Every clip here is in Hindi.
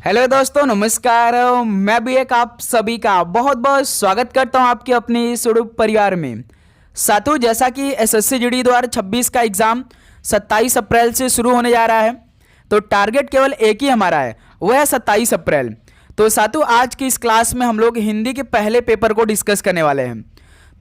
हेलो दोस्तों, नमस्कार। मैं भी एक आप सभी का बहुत बहुत स्वागत करता हूं आपके अपने इस यूट्यूब परिवार में। साथियों, जैसा कि एसएससी जीडी 2026 का एग्ज़ाम 27 अप्रैल से शुरू होने जा रहा है, तो टारगेट केवल एक ही हमारा है, वह है 27 अप्रैल। तो साथियों, आज की इस क्लास में हम लोग हिंदी के पहले पेपर को डिस्कस करने वाले हैं।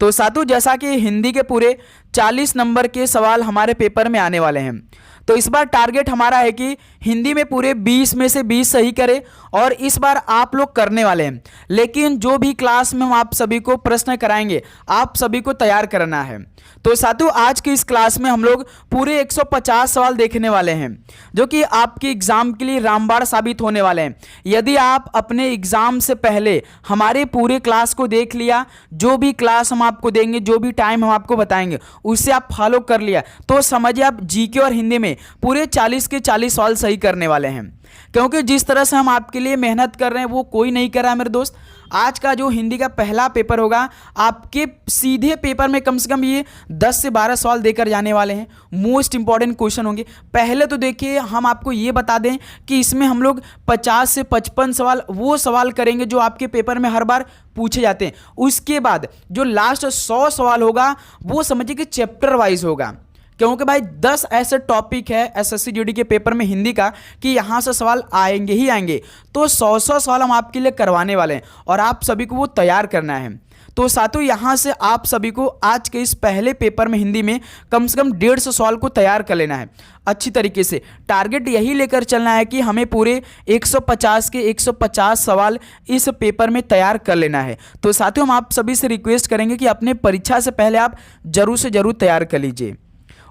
तो साथियों, जैसा कि हिंदी के पूरे 40 नंबर के सवाल हमारे पेपर में आने वाले हैं, तो इस बार टारगेट हमारा है कि हिंदी में पूरे 20 में से 20 सही करें, और इस बार आप लोग करने वाले हैं। लेकिन जो भी क्लास में हम आप सभी को प्रश्न कराएंगे, आप सभी को तैयार करना है। तो साथियों, आज की इस क्लास में हम लोग पूरे 150 सवाल देखने वाले हैं, जो कि आपके एग्जाम के लिए रामबाण साबित होने वाले हैं। यदि आप अपने एग्जाम से पहले हमारे पूरे क्लास को देख लिया, जो भी क्लास हम आपको देंगे, जो भी टाइम हम आपको बताएंगे, उससे आप फॉलो कर लिया, तो समझिए आप जीके और हिंदी में पूरे 40 के 40 सवाल सही करने वाले हैं। क्योंकि जिस तरह से हम आपके लिए मेहनत कर रहे हैं, वो कोई नहीं कर रहा है मेरे दोस्त। आज का जो हिंदी का पहला पेपर होगा, आपके सीधे पेपर में कम से कम ये 10 से 12 सवाल देकर जाने वाले हैं। मोस्ट इंपॉर्टेंट क्वेश्चन होंगे। पहले तो देखिए, हम आपको ये बता दें कि इसमें हम लोग 50 से 55 सवाल वो सवाल करेंगे जो आपके पेपर में हर बार पूछे जाते हैं। उसके बाद जो लास्ट 100 सवाल होगा, वो समझिए कि चैप्टर वाइज होगा। क्योंकि भाई 10 ऐसे टॉपिक है एसएससी जीडी के पेपर में हिंदी का कि यहाँ से सवाल आएंगे ही आएंगे। तो 100 सवाल हम आपके लिए करवाने वाले हैं, और आप सभी को वो तैयार करना है। तो साथियों, यहाँ से आप सभी को आज के इस पहले पेपर में हिंदी में कम से कम 150 सवाल को तैयार कर लेना है अच्छी तरीके से। टारगेट यही लेकर चलना है कि हमें पूरे 150 के 150 सवाल इस पेपर में तैयार कर लेना है। तो साथियों, हम आप सभी से रिक्वेस्ट करेंगे कि अपने परीक्षा से पहले आप जरूर से जरूर तैयार कर लीजिए।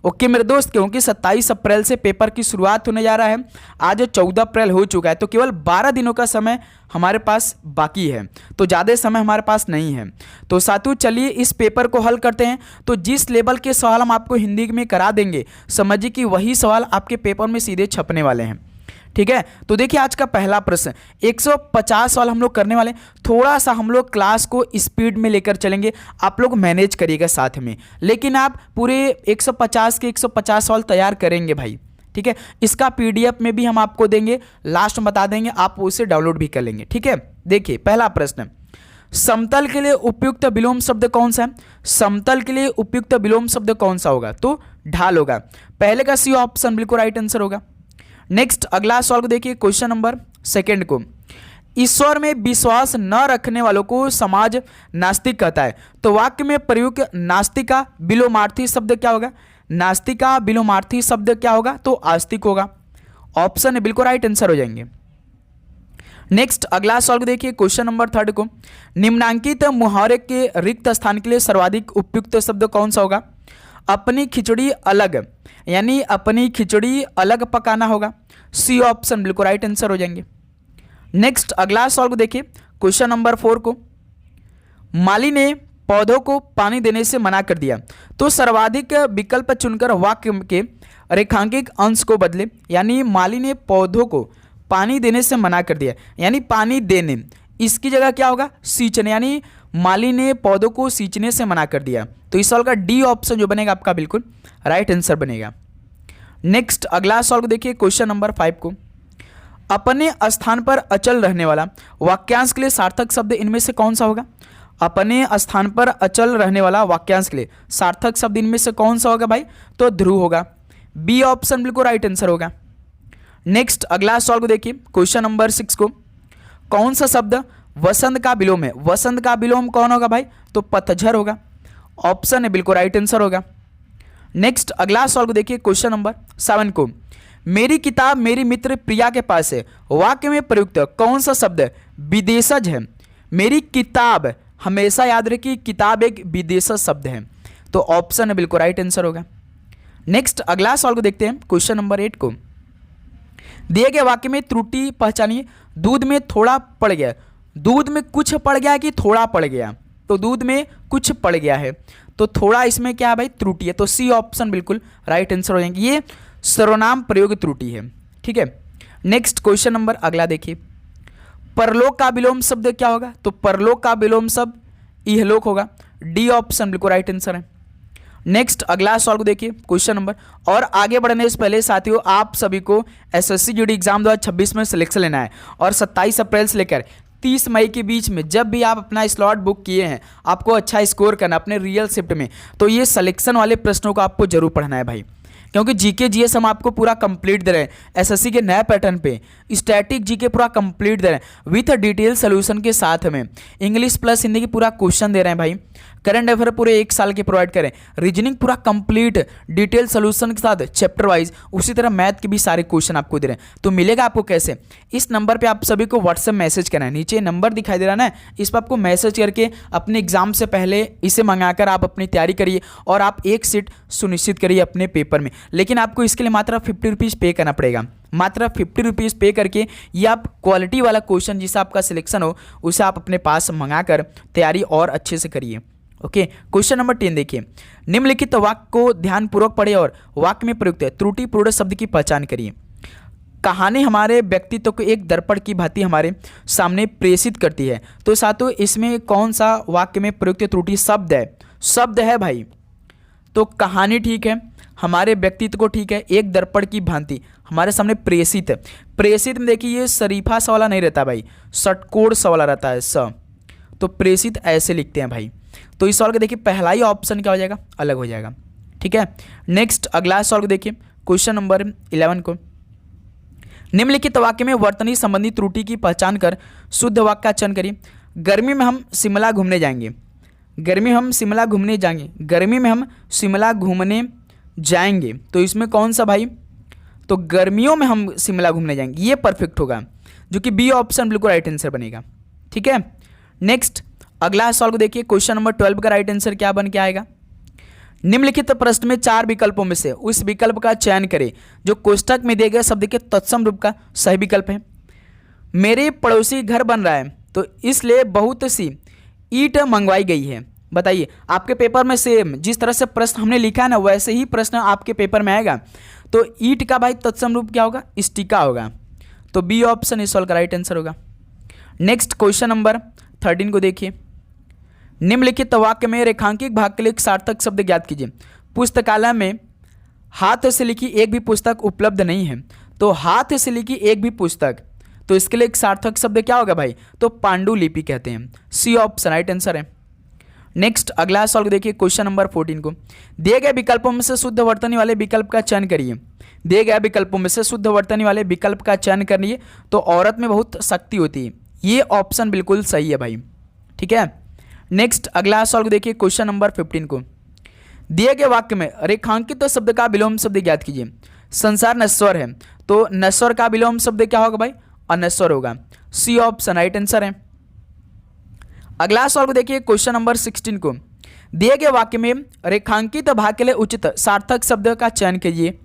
ओके मेरे दोस्त, क्योंकि 27 अप्रैल से पेपर की शुरुआत होने जा रहा है। आज 14 अप्रैल हो चुका है, तो केवल 12 दिनों का समय हमारे पास बाकी है, तो ज़्यादा समय हमारे पास नहीं है। तो साथियों, चलिए इस पेपर को हल करते हैं। तो जिस लेवल के सवाल हम आपको हिंदी में करा देंगे, समझिए कि वही सवाल आपके पेपर में सीधे छपने वाले हैं। ठीक है, तो देखिए आज का पहला प्रश्न, 150 सवाल हम लोग करने वाले हैं। थोड़ा सा हम लोग क्लास को स्पीड में लेकर चलेंगे, आप लोग मैनेज करिएगा साथ में, लेकिन आप पूरे 150 के 150 सवाल तैयार करेंगे भाई। ठीक है, इसका पीडीएफ में भी हम आपको देंगे, लास्ट में बता देंगे, आप उसे डाउनलोड भी कर लेंगे। ठीक है, देखिए पहला प्रश्न, समतल के लिए उपयुक्त विलोम शब्द कौन सा है? समतल के लिए उपयुक्त विलोम शब्द कौन सा होगा? तो ढाल होगा। पहले का सी ऑप्शन बिल्कुल राइट आंसर होगा। नेक्स्ट अगला सवाल को देखिए, क्वेश्चन नंबर सेकंड को, ईश्वर में विश्वास न रखने वालों को समाज नास्तिक कहता है। तो वाक्य में प्रयुक्त नास्तिका विलोमार्थी शब्द क्या होगा? नास्तिका विलोमार्थी शब्द क्या होगा? तो आस्तिक होगा। ऑप्शन बिल्कुल राइट आंसर हो जाएंगे। नेक्स्ट अगला सवाल को देखिए, क्वेश्चन नंबर थर्ड को, निम्नांकित मुहावरे के रिक्त स्थान के लिए सर्वाधिक उपयुक्त शब्द कौन सा होगा? अपनी खिचड़ी अलग, यानी अपनी खिचड़ी अलग पकाना होगा। सी ऑप्शन बिल्कुल राइट आंसर हो जाएंगे। नेक्स्ट अगला सवाल को देखिए, क्वेश्चन नंबर 4 को, माली ने पौधों को पानी देने से मना कर दिया। तो सर्वाधिक विकल्प चुनकर वाक्य के रेखांकित अंश को बदले, यानी माली ने पौधों को पानी देने से मना कर दिया, यानी पानी देने, इसकी जगह क्या होगा? सींचने, यानी माली ने पौधों को सींचने से मना कर दिया। तो इस सवाल का डी ऑप्शन जो बनेगा आपका बिल्कुल राइट आंसर बनेगा। नेक्स्ट अगला सवाल को देखिए, क्वेश्चन नंबर 5 को, अपने स्थान पर अचल रहने वाला वाक्यांश के लिए सार्थक शब्द इनमें से कौन सा होगा? अपने स्थान पर अचल रहने वाला वाक्यांश के लिए सार्थक शब्द इनमें से कौन सा होगा भाई? तो ध्रुव होगा। बी ऑप्शन बिल्कुल राइट आंसर होगा। नेक्स्ट अगला सवाल को देखिए, क्वेश्चन नंबर 6 को, कौन सा शब्द वसंत का विलोम है? वसंत का विलोम कौन होगा भाई? तो पतझड़ होगा। ऑप्शन है बिल्कुल राइट आंसर होगा। नेक्स्ट अगला सवाल को देखिए, क्वेश्चन नंबर 7 को, मेरी किताब मेरी मित्र प्रिया के पास है, वाक्य में प्रयुक्त कौन सा शब्द विदेशज है? मेरी किताब, हमेशा याद रखिए किताब एक विदेशज शब्द है, तो ऑप्शन है बिल्कुल राइट आंसर होगा। नेक्स्ट अगला सवाल को देखते हैं, क्वेश्चन नंबर 8 को, दिए गए वाक्य में त्रुटि पहचानिए। दूध में थोड़ा पड़ गया, दूध में कुछ पड़ गया कि थोड़ा पड़ गया? तो दूध में कुछ पड़ गया है, तो थोड़ा इसमें क्या है भाई? त्रुटि है। तो सी ऑप्शन बिल्कुल राइट आंसर हो जाएंगे। ये सर्वनाम प्रयोग त्रुटि है। ठीक है, नेक्स्ट क्वेश्चन नंबर अगला देखिए, परलोक का विलोम शब्द क्या होगा? तो परलोक का विलोम शब्द इहलोक होगा। डी ऑप्शन बिल्कुल राइट आंसर है। नेक्स्ट अगला सवाल को देखिए, क्वेश्चन नंबर। और आगे बढ़ने से पहले साथियों, आप सभी को एसएससी जीडी एग्जाम 2026 में सिलेक्शन लेना है और 27 अप्रैल से लेकर 30 मई के बीच में जब भी आप अपना स्लॉट बुक किए हैं, आपको अच्छा स्कोर करना अपने रियल शिफ्ट में, तो ये सिलेक्शन वाले प्रश्नों को आपको जरूर पढ़ना है भाई, क्योंकि जीके जीएस हम आपको पूरा कंप्लीट दे रहे हैं एसएससी के नए पैटर्न पे। स्टैटिक जीके पूरा कंप्लीट दे रहे हैं विथ डिटेल सोल्यूशन के साथ में। इंग्लिश प्लस हिंदी की पूरा क्वेश्चन दे रहे हैं भाई। करंट अफेयर पूरे 1 साल के प्रोवाइड करें। रीजनिंग पूरा कंप्लीट डिटेल सोल्यूशन के साथ चैप्टर वाइज। उसी तरह मैथ के भी सारे क्वेश्चन आपको दे रहे हैं। तो मिलेगा आपको कैसे? इस नंबर पे आप सभी को व्हाट्सएप मैसेज करना है। नीचे नंबर दिखाई दे रहा है ना, इस पर आपको मैसेज करके अपने एग्जाम से पहले इसे मंगाकर आप अपनी तैयारी करिए और आप एक सीट सुनिश्चित करिए अपने पेपर में। लेकिन आपको इसके लिए मात्र 50 रुपीज़ पे करना पड़ेगा। मात्र 50 रुपीज़ पे करके ये आप क्वालिटी वाला क्वेश्चन जिससे आपका सिलेक्शन हो उसे आप अपने पास मंगाकर तैयारी और अच्छे से करिए। ओके, क्वेश्चन नंबर 10 देखिए। निम्नलिखित वाक्य को ध्यानपूर्वक पढ़े और वाक्य में प्रयुक्त त्रुटिपूर्ण शब्द की पहचान करिए। कहानी हमारे व्यक्तित्व को एक दर्पण की भांति हमारे सामने प्रेषित करती है। तो साथियों, इसमें कौन सा वाक्य में प्रयुक्त त्रुटि शब्द है? शब्द है भाई। तो कहानी ठीक है, हमारे व्यक्तित्व को ठीक है, एक दर्पण की भांति हमारे सामने प्रेषित है। प्रेषित में देखिए ये शरीफा सा वाला नहीं रहता भाई, षटकोण सा वाला रहता है स। तो प्रेषित ऐसे लिखते हैं भाई। तो इस सवाल का देखिए पहला ही ऑप्शन क्या हो जाएगा? अलग हो जाएगा। ठीक है, नेक्स्ट अगला सवाल को देखिए, क्वेश्चन नंबर 11 को। निम्नलिखित वाक्य में वर्तनी संबंधी त्रुटि की पहचान कर शुद्ध वाक्य का चयन करिए। गर्मी में हम शिमला घूमने जाएंगे। गर्मी में हम शिमला घूमने जाएंगे। गर्मी में हम शिमला घूमने जाएंगे। तो इसमें कौन सा भाई? तो गर्मियों में हम शिमला घूमने जाएंगे, ये परफेक्ट होगा, जो कि बी ऑप्शन बिल्कुल राइट आंसर बनेगा। ठीक है, नेक्स्ट अगला सवाल को देखिए, क्वेश्चन नंबर 12 का राइट आंसर क्या बन के आएगा? निम्नलिखित प्रश्न में 4 विकल्पों में से उस विकल्प का चयन करें जो कोष्ठक में दिए गए शब्द के तत्सम रूप का सही विकल्प है। मेरे पड़ोसी घर बन रहा है तो इसलिए बहुत सी ईंट मंगवाई गई है। बताइए, आपके पेपर में सेम जिस तरह से प्रश्न हमने लिखा है ना, वैसे ही प्रश्न आपके पेपर में आएगा। तो ईंट का भाई तत्सम रूप क्या होगा? स्टिका होगा। तो बी ऑप्शन इस सवाल का राइट आंसर होगा। नेक्स्ट क्वेश्चन नंबर 13 को देखिए। निम्नलिखित वाक्य में रेखांकित भाग के लिए एक सार्थक शब्द ज्ञात कीजिए। पुस्तकालय में हाथ से लिखी एक भी पुस्तक उपलब्ध नहीं है। तो हाथ से लिखी एक भी पुस्तक, तो इसके लिए एक सार्थक शब्द क्या होगा भाई? तो पांडुलिपि कहते हैं। सी ऑप्शन राइट आंसर है। नेक्स्ट अगला सवाल को देखिए, क्वेश्चन नंबर 14 को। दिए गए विकल्पों में से शुद्ध वर्तनी वाले विकल्प का चयन करिए। दिए गए विकल्पों में से शुद्ध वर्तनी वाले विकल्प का चयन करिए। तो औरत में बहुत शक्ति होती है, ये ऑप्शन बिल्कुल सही है भाई। ठीक है, नेक्स्ट अगला सवाल को देखिए, क्वेश्चन नंबर 15 को। दिए गए वाक्य में रेखांकित शब्द का विलोम शब्द ज्ञात कीजिए। संसार नश्वर है, तो नश्वर का विलोम शब्द क्या होगा भाई? अनश्वर होगा। सी ऑप्शन राइट आंसर है। अगला सवाल को देखिए, क्वेश्चन नंबर 16 को। दिए गए वाक्य में रेखांकित भाग के लिए उचित सार्थक शब्द का चयन कीजिए।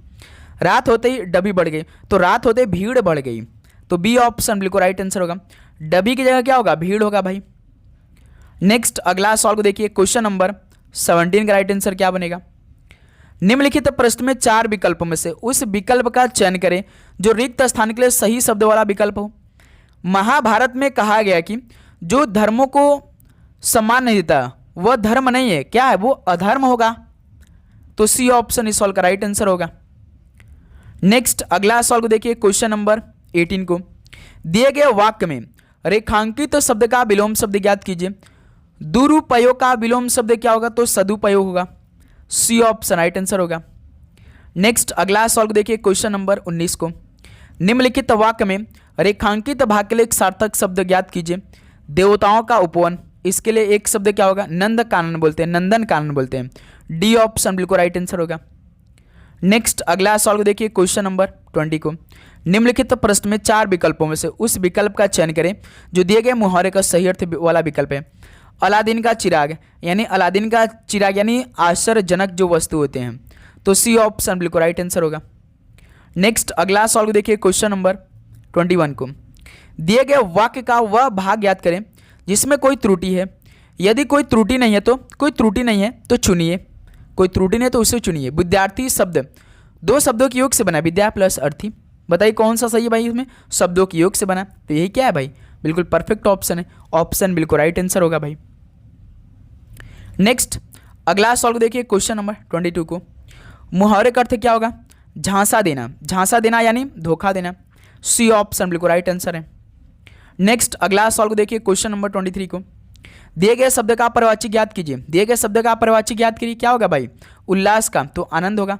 रात होते ही डबी बढ़ गई, तो रात होते भीड़ बढ़ गई। तो बी ऑप्शन बिल्कुल राइट आंसर होगा। डबी की जगह क्या होगा? भीड़ होगा भाई। नेक्स्ट अगला सवाल को देखिए, क्वेश्चन नंबर 17 का राइट आंसर क्या बनेगा? निम्नलिखित प्रश्न में 4 विकल्पों में से उस विकल्प का चयन करें जो रिक्त स्थान के लिए सही शब्द वाला विकल्प हो। महाभारत में कहा गया कि जो धर्मों को सम्मान नहीं देता वह धर्म नहीं है, क्या है? वो अधर्म होगा। तो सी ऑप्शन इस सवाल का राइट आंसर होगा। नेक्स्ट अगला सवाल को देखिए, क्वेश्चन नंबर 18 को। दिए गए वाक्य में रेखांकित शब्द का विलोम शब्द ज्ञात कीजिए। दुरुपयोग का विलोम शब्द क्या होगा? तो सदुपयोग होगा। सी ऑप्शन राइट आंसर होगा। नेक्स्ट अगला सवाल को देखिए, क्वेश्चन नंबर 19 को। निम्नलिखित वाक्य में रेखांकित भाग के लिए एक सार्थक शब्द ज्ञात कीजिए। देवताओं का उपवन, इसके लिए एक शब्द क्या होगा? नंद कानन बोलते हैं, नंदन कानन बोलते हैं। डी ऑप्शन बिल्कुल राइट आंसर होगा। नेक्स्ट अगला सवाल को देखिए, क्वेश्चन नंबर 20 को। निम्नलिखित प्रश्न में 4 विकल्पों में से उस विकल्प का चयन करें जो दिए गए मुहावरे का सही अर्थ वाला विकल्प है। अलादीन का चिराग, यानी अलादीन का चिराग यानी आश्चर्यजनक जो वस्तु होते हैं। तो सी ऑप्शन बिल्कुल राइट आंसर होगा। नेक्स्ट अगला सवाल को देखिए, क्वेश्चन नंबर 21 को। दिए गए वाक्य का वह भाग याद करें जिसमें कोई त्रुटि है। यदि कोई त्रुटि नहीं है तो कोई त्रुटि नहीं है तो चुनिए। कोई त्रुटि नहीं है तो उसे चुनिए। विद्यार्थी शब्द 2 शब्दों के योग से बना, विद्या प्लस अर्थी। बताइए कौन सा सही है भाई? इसमें शब्दों के योग से बना, तो यही क्या है भाई? बिल्कुल परफेक्ट ऑप्शन है। ऑप्शन बिल्कुल राइट आंसर होगा भाई। नेक्स्ट अगला सॉल्व देखिए क्वेश्चन नंबर 22 को। मुहावरे का अर्थ क्या होगा? झांसा देना, झांसा देना यानी धोखा देना। सी ऑप्शन बिल्कुल राइट आंसर है। नेक्स्ट अगला सॉल्व देखिए क्वेश्चन नंबर 23 को। दिए गए शब्द का परिवाची ज्ञात कीजिए। दिए गए शब्द का परिवाची ज्ञात कीजिए, क्या होगा भाई? उल्लास का, तो आनंद होगा।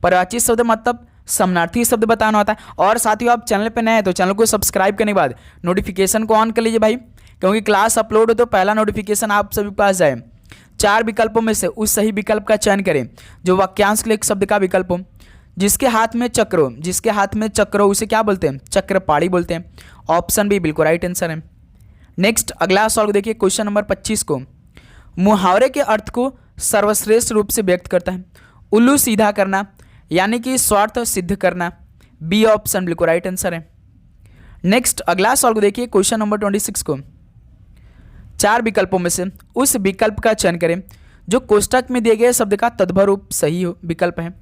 परिवाची शब्द मतलब समानार्थी शब्द बताना होता है। और साथियों आप चैनल पे नए हैं तो चैनल को सब्सक्राइब करने के बाद नोटिफिकेशन को ऑन कर लीजिए भाई, क्योंकि क्लास अपलोड हो तो पहला नोटिफिकेशन आप सभी के पास जाए। 4 विकल्पों में से उस सही विकल्प का चयन करें जो वाक्यांश के लिए शब्द का विकल्प हो। जिसके हाथ में चक्र हो, जिसके हाथ में चक्र हो उसे क्या बोलते हैं? चक्रपाणी बोलते हैं। ऑप्शन बी बिल्कुल राइट आंसर है। नेक्स्ट अगला सवाल देखिए क्वेश्चन नंबर 25 को। मुहावरे के अर्थ को सर्वश्रेष्ठ रूप से व्यक्त करता है। उल्लू सीधा करना यानी कि स्वार्थ सिद्ध करना। बी ऑप्शन बिल्कुल राइट आंसर है। नेक्स्ट अगला सवाल देखिए क्वेश्चन नंबर 26 को। 4 विकल्पों में से उस विकल्प का चयन करें जो कोष्टक में दिए गए शब्द का तद्भव रूप सही विकल्प है।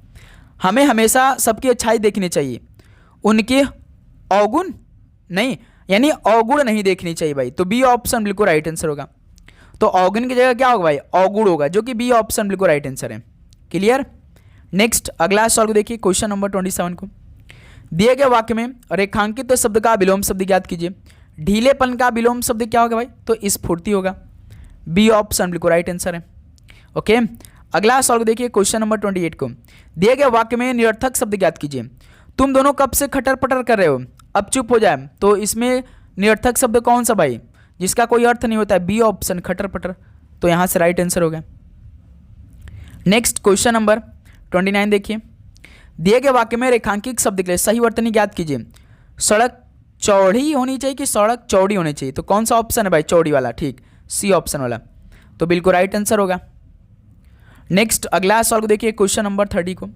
हमें हमेशा सबकी अच्छाई देखनी चाहिए, उनके अवगुण नहीं, यानी अवगुण नहीं देखनी चाहिए भाई, तो बी ऑप्शन बिल्कुल राइट आंसर होगा। तो अवगुण की जगह क्या होगा भाई? अवगुण होगा, जो कि बी ऑप्शन बिल्कुल राइट आंसर है। क्लियर। नेक्स्ट अगला सवाल देखिए क्वेश्चन नंबर 27 को। दिए गए वाक्य में रेखांकित शब्द का विलोम शब्द ज्ञात कीजिए। ढीलेपन का विलोम शब्द क्या होगा भाई? तो स्फूर्ति होगा। बी ऑप्शन बिल्कुल राइट आंसर है। ओके, अगला सवाल देखिए क्वेश्चन नंबर 28 को। दिए गए वाक्य में निरर्थक शब्द ज्ञात कीजिए। तुम दोनों कब से खटर पटर कर रहे हो, अब चुप हो जाए। तो इसमें निरर्थक शब्द कौन सा भाई? जिसका कोई अर्थ नहीं होता है। बी ऑप्शन खटर पटर, तो यहां से राइट आंसर होगा। नेक्स्ट क्वेश्चन नंबर 29 देखिए। दिए गए वाक्य में रेखांकित शब्द के लिए सही वर्तनी ज्ञात कीजिए। सड़क चौड़ी होनी चाहिए कि सड़क चौड़ी होनी चाहिए? तो कौन सा ऑप्शन है भाई? चौड़ी वाला, ठीक, सी ऑप्शन वाला, तो बिल्कुल राइट आंसर होगा। नेक्स्ट अगला सवाल को देखिए क्वेश्चन नंबर 30 को।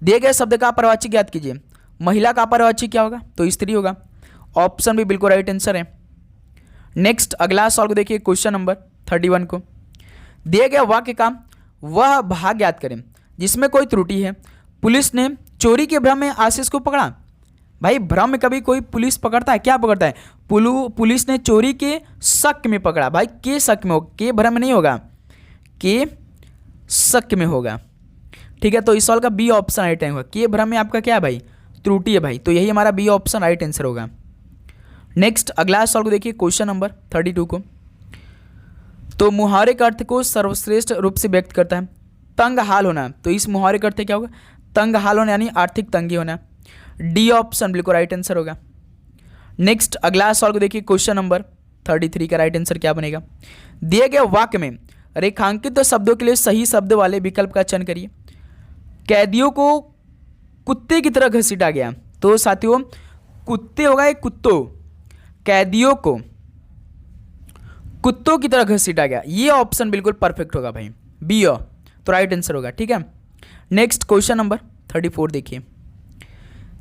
दिए गए शब्द का परिवाची ज्ञात कीजिए। महिला का परिवाची क्या होगा? तो स्त्री होगा। ऑप्शन भी बिल्कुल राइट आंसर है। नेक्स्ट अगला सवाल को देखिए क्वेश्चन नंबर 31 को। दिए गए वाक्य का वह भाग ज्ञात करें जिसमें कोई त्रुटि है। पुलिस ने चोरी के भ्रम में आशीष को पकड़ा। भाई भ्रम में कभी कोई पुलिस पकड़ता है? क्या पकड़ता है? पुलिस ने चोरी के शक में पकड़ा। भाई के शक में होगा, के भ्रम में नहीं होगा, के शक में होगा। ठीक है, तो इस सवाल का बी ऑप्शन राइट होगा। के भ्रम में आपका क्या है भाई? त्रुटि है भाई, तो यही हमारा बी ऑप्शन राइट आंसर होगा। नेक्स्ट अगला सवाल को देखिए क्वेश्चन नंबर 32 को। तो मुहावरे का अर्थ को सर्वश्रेष्ठ रूप से व्यक्त करता है। तंग हाल होना, तो इस मुहावरे का अर्थ क्या होगा? तंग हाल होना यानी आर्थिक तंगी होना। डी ऑप्शन बिल्कुल राइट आंसर होगा। नेक्स्ट अगला सवाल को देखिए क्वेश्चन नंबर 33 का राइट आंसर क्या बनेगा? दिए गए वाक्य में रेखांकित शब्दों के लिए सही शब्द वाले विकल्प का चयन करिए। कैदियों को कुत्ते की तरह घसीटा गया, तो साथियों कुत्ते होगा एक कुत्तों, कैदियों को कुत्तों की तरह घसीटा गया, ये ऑप्शन बिल्कुल परफेक्ट होगा भाई, बी तो राइट आंसर होगा। ठीक है, नेक्स्ट क्वेश्चन नंबर 34 देखिए।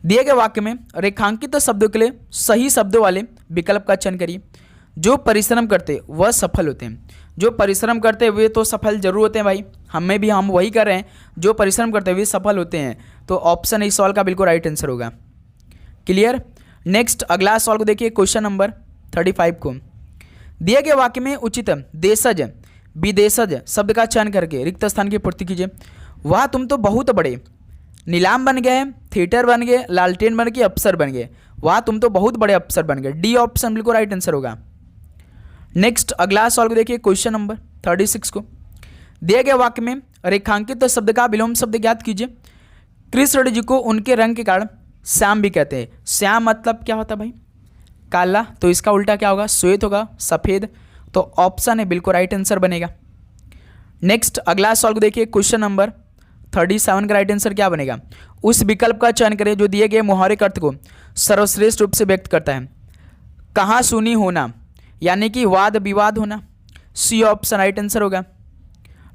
दिए गए वाक्य में रेखांकित शब्दों के लिए सही शब्दों वाले विकल्प का चयन करिए। जो परिश्रम करते वह सफल होते हैं। जो परिश्रम करते वे तो सफल जरूर होते हैं भाई, हम वही कर रहे हैं, जो परिश्रम करते वे सफल होते हैं, तो ऑप्शन इस सवाल का बिल्कुल राइट आंसर होगा। क्लियर। नेक्स्ट अगला सवाल को देखिए क्वेश्चन नंबर 35 को। दिए गए वाक्य में उचित देशज विदेशज शब्द का चयन करके रिक्त स्थान की पूर्ति कीजिए। वह तुम तो बहुत बड़े नीलाम बन गए, थिएटर बन गए, लालटेन बन गए, अफसर बन गए। वह तुम तो बहुत बड़े अफसर बन गए। डी ऑप्शन बिल्कुल राइट आंसर होगा। नेक्स्ट अगला सवाल को देखिए क्वेश्चन नंबर 36 को। दिए गए वाक्य में रेखांकित शब्द का विलोम शब्द ज्ञात कीजिए। कृष्ण जी को उनके रंग के कारण श्याम भी कहते हैं। श्याम मतलब क्या होता है भाई? काला, तो इसका उल्टा क्या होगा? श्वेत होगा, सफेद, तो ऑप्शन है बिल्कुल राइट आंसर बनेगा। नेक्स्ट अगला सवाल को देखिए क्वेश्चन नंबर 37 का राइट आंसर क्या बनेगा? उस विकल्प का चयन करें जो दिए गए मुहावरे अर्थ को सर्वश्रेष्ठ रूप से व्यक्त करता है। कहाँ सुनी होना यानी कि वाद विवाद होना। सी ऑप्शन राइट आंसर होगा।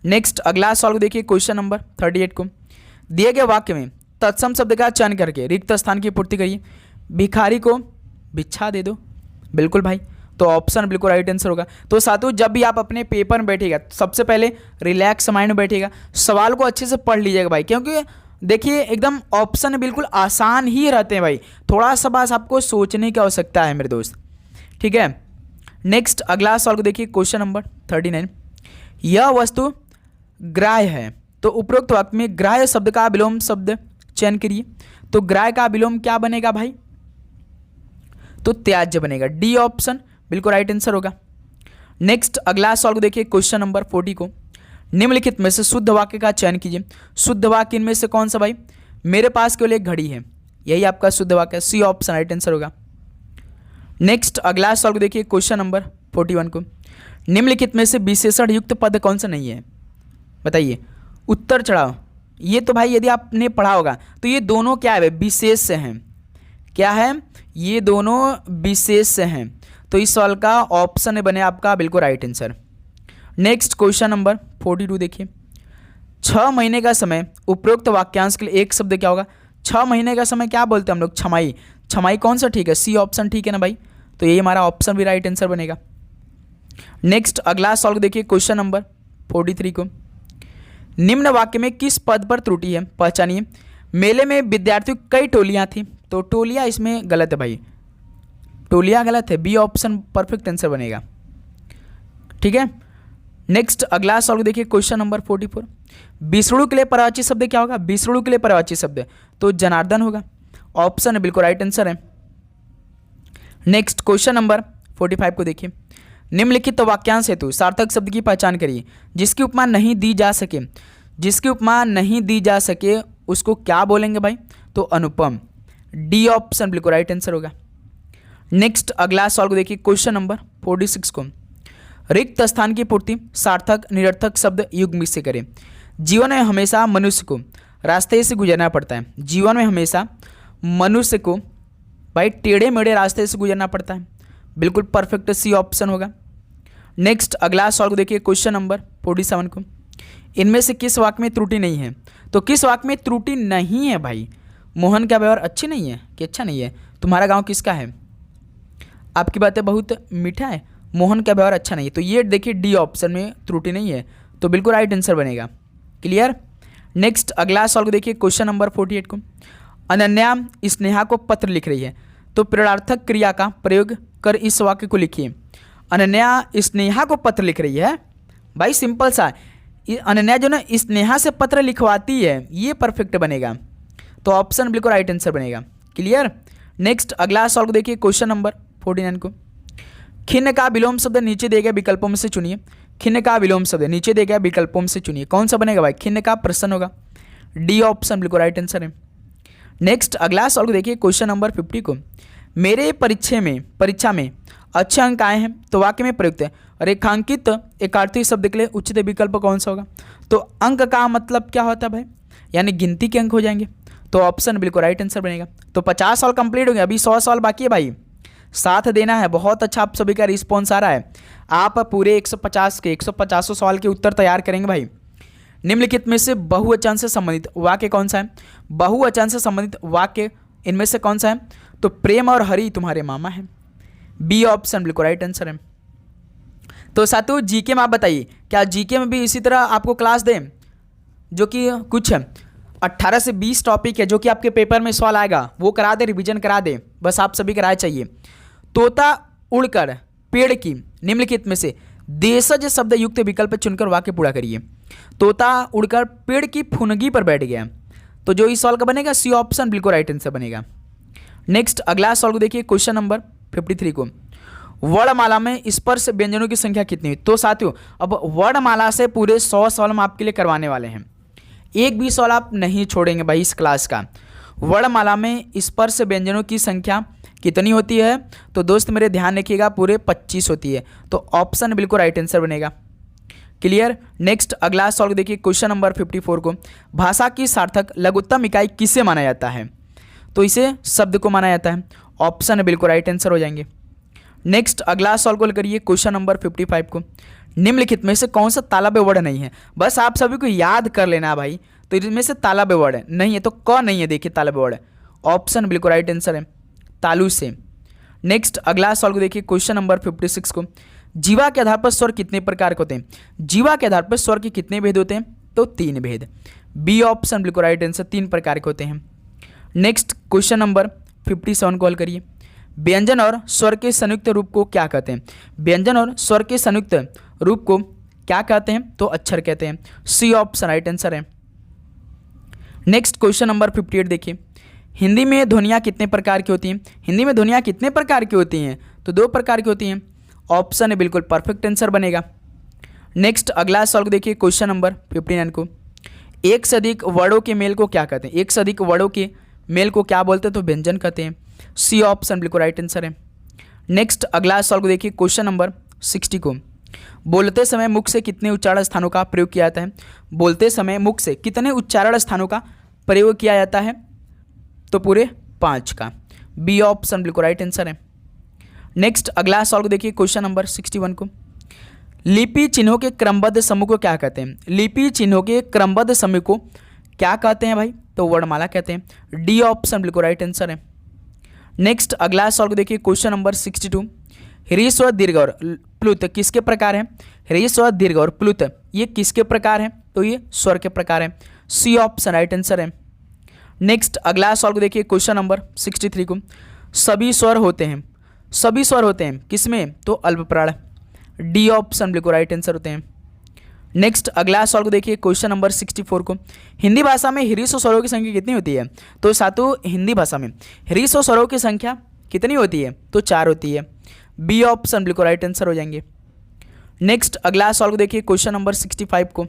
नेक्स्ट अगला सवाल को देखिए क्वेश्चन नंबर 38 को। दिए गए वाक्य में तत्सम शब्द का चयन करके रिक्त स्थान की पूर्ति करिए। भिखारी को भिक्षा दे दो, बिल्कुल भाई, तो ऑप्शन बिल्कुल राइट आंसर होगा। तो साथियों जब भी आप अपने पेपर में बैठेगा सबसे पहले रिलैक्स माइंड में बैठेगा, सवाल को अच्छे से पढ़ लीजिएगा भाई, क्योंकि देखिए एकदम ऑप्शन बिल्कुल आसान ही रहते हैं भाई, थोड़ा सा बस आपको सोचने की आवश्यकता है मेरे दोस्त। ठीक है, नेक्स्ट अगला सवाल को देखिए क्वेश्चन नंबर 39। यह वस्तु ग्राह्य है, तो उपरोक्त वाक्य में ग्राह्य शब्द का विलोम शब्द चयन करिए। तो ग्राह्य का विलोम क्या बनेगा भाई? तो त्याज्य बनेगा। डी ऑप्शन बिल्कुल राइट आंसर होगा। नेक्स्ट अगला सवाल देखिए, क्वेश्चन नंबर 40 को। निम्नलिखित में से शुद्ध वाक्य का चयन कीजिए। शुद्ध वाक्य इनमें से कौन सा भाई? मेरे पास केवल एक घड़ी है, यही आपका शुद्ध वाक्य है। सी ऑप्शन राइट आंसर होगा। नेक्स्ट अगला सवाल को देखिए, क्वेश्चन नंबर 41 को। निम्नलिखित में से विशेषण युक्त पद कौन सा नहीं है? बताइए। उत्तर चढ़ाव, ये तो भाई यदि आपने पढ़ा होगा तो ये दोनों क्या है? विशेष से हैं। क्या है? ये दोनों विशेष से हैं। तो इस सवाल का ऑप्शन बने आपका बिल्कुल right answer. Next question number 42 देखिए। 6 महीने का समय, उपरोक्त वाक्यांश के लिए एक शब्द क्या होगा? 6 महीने का समय क्या बोलते हैं हम लोग? छमाही। छमाही कौन सा ठीक है? सी ऑप्शन ठीक है ना भाई? तो ये हमारा ऑप्शन भी राइट आंसर बनेगा। नेक्स्ट अगला सवाल देखिए, क्वेश्चन नंबर 43 को। निम्न वाक्य में किस पद पर त्रुटि है? पहचानिए। मेले में विद्यार्थियों की कई टोलियां थी, तो टोलियां इसमें गलत है भाई, टोलियां गलत है। बी ऑप्शन परफेक्ट आंसर बनेगा। ठीक है। नेक्स्ट अगला सवाल देखिए, क्वेश्चन नंबर 44। विष्णु के लिए पर्यायवाची शब्द क्या होगा? विष्णु के लिए पर्यायवाची शब्द तो जनार्दन होगा। ऑप्शन बिल्कुल राइट आंसर है। नेक्स्ट क्वेश्चन नंबर 45 को देखिए। निम्नलिखित वाक्यांश हेतु सार्थक शब्द की पहचान करिए। जिसकी उपमा नहीं दी जा सके, जिसकी उपमा नहीं दी जा सके उसको क्या बोलेंगे भाई? तो अनुपम। डी ऑप्शन बिल्कुल राइट आंसर होगा। नेक्स्ट अगला सवाल को देखिए, क्वेश्चन नंबर 46 को। रिक्त स्थान की पूर्ति सार्थक निरर्थक शब्द युग्म से करें। जीवन में हमेशा मनुष्य को रास्ते से गुजरना पड़ता है। जीवन में हमेशा मनुष्य को भाई टेढ़े मेढ़े रास्ते से गुजरना पड़ता है। बिल्कुल परफेक्ट सी ऑप्शन होगा। नेक्स्ट अगला सवाल को देखिए, क्वेश्चन नंबर 47 को। इनमें से किस वाक्य में त्रुटि नहीं है? तो किस वाक्य में त्रुटि नहीं है भाई? मोहन का व्यवहार अच्छी नहीं है कि अच्छा नहीं है? तुम्हारा गांव किसका है? आपकी बातें बहुत मीठा है, मोहन का व्यवहार अच्छा नहीं है। तो ये देखिए डी ऑप्शन में त्रुटि नहीं है, तो बिल्कुल राइट आंसर बनेगा। क्लियर। नेक्स्ट अगला सवाल को देखिए, क्वेश्चन नंबर 48 को। अनन्या स्नेहा को पत्र लिख रही है, तो प्रेरणार्थक क्रिया का प्रयोग कर इस वाक्य को लिखिए। अनन्या स्नेहा को पत्र लिख रही है, भाई सिंपल सा। अनन्या जो ना स्नेहा से पत्र लिखवाती है, ये परफेक्ट बनेगा। तो ऑप्शन बिल्कुल राइट आंसर बनेगा। क्लियर। नेक्स्ट अगला सवाल को देखिए, क्वेश्चन नंबर 49 को। खिन्न का विलोम शब्द नीचे दिए गए विकल्पों में से चुनिए। खिन्न का विलोम शब्द नीचे दिए गए विकल्पों में से चुनिए। कौन सा बनेगा भाई? खिन्न का प्रश्न होगा। डी ऑप्शन बिल्कुल राइट आंसर है। नेक्स्ट अगला सवाल को देखिए, क्वेश्चन नंबर 50 को। मेरे परीक्षा में अच्छे अंक आए हैं, तो वाक्य में प्रयुक्त है रेखांकित एकार्थी शब्द के लिए उचित विकल्प कौन सा होगा? तो अंक का मतलब क्या होता है भाई? यानी गिनती के अंक हो जाएंगे। तो ऑप्शन बिल्कुल राइट आंसर बनेगा। तो 50 सवाल कंप्लीट हो गए, अभी 100 सवाल बाकी है भाई। साथ देना है। बहुत अच्छा आप सभी का रिस्पॉन्स आ रहा है। आप पूरे 150 सवाल के उत्तर तैयार करेंगे भाई। निम्नलिखित में से बहुवचन से संबंधित वाक्य कौन सा है? बहुवचन से संबंधित वाक्य इनमें से कौन सा है? तो प्रेम और हरि तुम्हारे मामा है। बी ऑप्शन बिल्कुल राइट आंसर है। तो साथियों जीके में आप बताइए, क्या जीके में भी इसी तरह आपको क्लास दें? जो कि कुछ 18 से 20 टॉपिक है जो कि आपके पेपर में सवाल आएगा, वो करा दे, रिवीजन करा दे। बस आप सभी कराए चाहिए। तोता उड़कर पेड़ की निम्नलिखित में से देशज शब्द युक्त विकल्प चुनकर वाक्य पूरा करिए। तोता उड़कर पेड़ की फुनगी पर बैठ गया, तो जो इस सवाल का बनेगा सी ऑप्शन बिल्कुल राइट आंसर बनेगा। नेक्स्ट अगला सवाल को देखिए, क्वेश्चन नंबर 53 को। वर्णमाला में स्पर्श व्यंजनों की संख्या कितनी हुई? तो साथियों अब वर्णमाला से पूरे 100 सवाल हम आपके लिए करवाने वाले हैं। एक भी सवाल आप नहीं छोड़ेंगे भाई इस क्लास का। वर्णमाला में स्पर्श व्यंजनों की संख्या कितनी होती है? तो दोस्त मेरे ध्यान रखिएगा, पूरे 25 होती है। तो ऑप्शन बिल्कुल राइट आंसर बनेगा। क्लियर। नेक्स्ट अगला सवाल देखिए, क्वेश्चन नंबर 54 को। भाषा की सार्थक लघुत्तम इकाई किसे माना जाता है? तो इसे शब्द को माना जाता है। ऑप्शन बिल्कुल राइट आंसर हो जाएंगे। नेक्स्ट अगला सवाल को करिए, क्वेश्चन नंबर 55 को। निम्नलिखित में से कौन सा तालव्य वर्ड नहीं है? बस आप सभी को याद कर लेना भाई। तो इसमें से तालव्य वर्ड नहीं है, तो क नहीं है। देखिए तालव्य वर्ड, ऑप्शन बिल्कुल राइट आंसर है, तालु से। नेक्स्ट अगला सवाल को देखिए, क्वेश्चन नंबर 56 को। जीवा के आधार पर स्वर कितने प्रकार के होते हैं? जीवा के आधार पर स्वर के कितने भेद होते हैं? तो 3 भेद। बी ऑप्शन बिल्कुल राइट आंसर, 3 प्रकार के होते हैं। नेक्स्ट क्वेश्चन नंबर 57 को हल करिए। व्यंजन और स्वर के संयुक्त रूप को क्या कहते हैं? व्यंजन और स्वर के संयुक्त रूप को क्या कहते हैं? तो अक्षर कहते हैं। सी ऑप्शन राइट आंसर है। नेक्स्ट क्वेश्चन नंबर 58 देखिए, हिंदी में ध्वनियाँ कितने प्रकार की होती हैं? हिंदी में ध्वनियाँ कितने प्रकार की होती हैं? तो 2 प्रकार की होती हैं। ऑप्शन है बिल्कुल परफेक्ट आंसर बनेगा। नेक्स्ट अगला सवाल देखिए, क्वेश्चन नंबर 59 को, एक से अधिक वर्डों के मेल को क्या कहते हैं? एक से अधिक वर्डों के मेल को क्या बोलते हैं? तो व्यंजन कहते हैं। सी ऑप्शन बिल्कुल राइट आंसर है। नेक्स्ट अगला सवाल को देखिए, क्वेश्चन नंबर 60 को, बोलते समय मुख से कितने उच्चारण स्थानों का प्रयोग किया जाता है? बोलते समय मुख से कितने उच्चारण स्थानों का प्रयोग किया जाता है? तो पूरे 5 का। बी ऑप्शन बिल्कुल राइट आंसर है। नेक्स्ट अगला सवाल को देखिए, क्वेश्चन नंबर 61 को, लिपि चिन्हों के क्रमबद्ध समूह को क्या कहते हैं? लिपि चिन्हों के क्रमबद्ध समूह को क्या कहते हैं भाई? तो वर्णमाला कहते हैं। डी ऑप्शन बिल्कुल राइट आंसर है। नेक्स्ट अगला सवाल को देखिए, क्वेश्चन नंबर 62, ह्रस्व दीर्घ और प्लुत किसके प्रकार है? ह्रस्व दीर्घ और प्लुत ये किसके प्रकार है? तो ये स्वर के प्रकार है। सी ऑप्शन राइट आंसर है। नेक्स्ट अगला सवाल को देखिए, क्वेश्चन नंबर 63 को, सभी स्वर होते हैं, सभी स्वर होते हैं किसमें? तो अल्पप्राण। डी ऑप्शन बिल्कुल राइट आंसर होते हैं। नेक्स्ट अगला सवाल को देखिए, क्वेश्चन नंबर 64 को, हिंदी भाषा में ह्रस्व स्वरों की संख्या कितनी होती है? तो सातों हिंदी भाषा में ह्रस्व स्वरों की संख्या कितनी होती है? तो 4 होती है। बी ऑप्शन बिल्कुल राइट आंसर हो जाएंगे। नेक्स्ट अगला सवाल को देखिए, क्वेश्चन नंबर 65 को,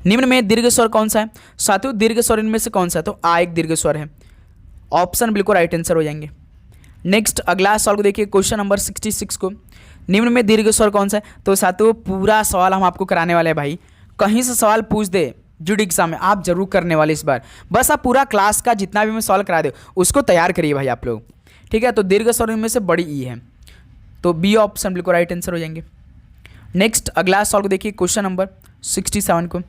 निम्न में दीर्घ स्वर कौन सा है? सातों दीर्घ स्वर इनमें से कौन सा है? तो आ एक दीर्घ स्वर है। ऑप्शन बिल्कुल राइट आंसर हो जाएंगे। नेक्स्ट अगला सवाल को देखिए, क्वेश्चन नंबर 66 को, निम्न में दीर्घ स्वर कौन सा है? तो सातों पूरा सवाल हम आपको कराने वाले हैं भाई, कहीं से सवाल पूछ दे जुड एग्जाम में आप जरूर करने वाले इस बार। बस आप पूरा क्लास का जितना भी मैं सवाल करा दे उसको तैयार करिए भाई आप लोग, ठीक है? तो दीर्घ स्वर इनमें से बड़ी ई है, तो बी ऑप्शन बिल्कुल राइट आंसर हो जाएंगे। नेक्स्ट अगला सवाल को देखिए, क्वेश्चन नंबर 67 को,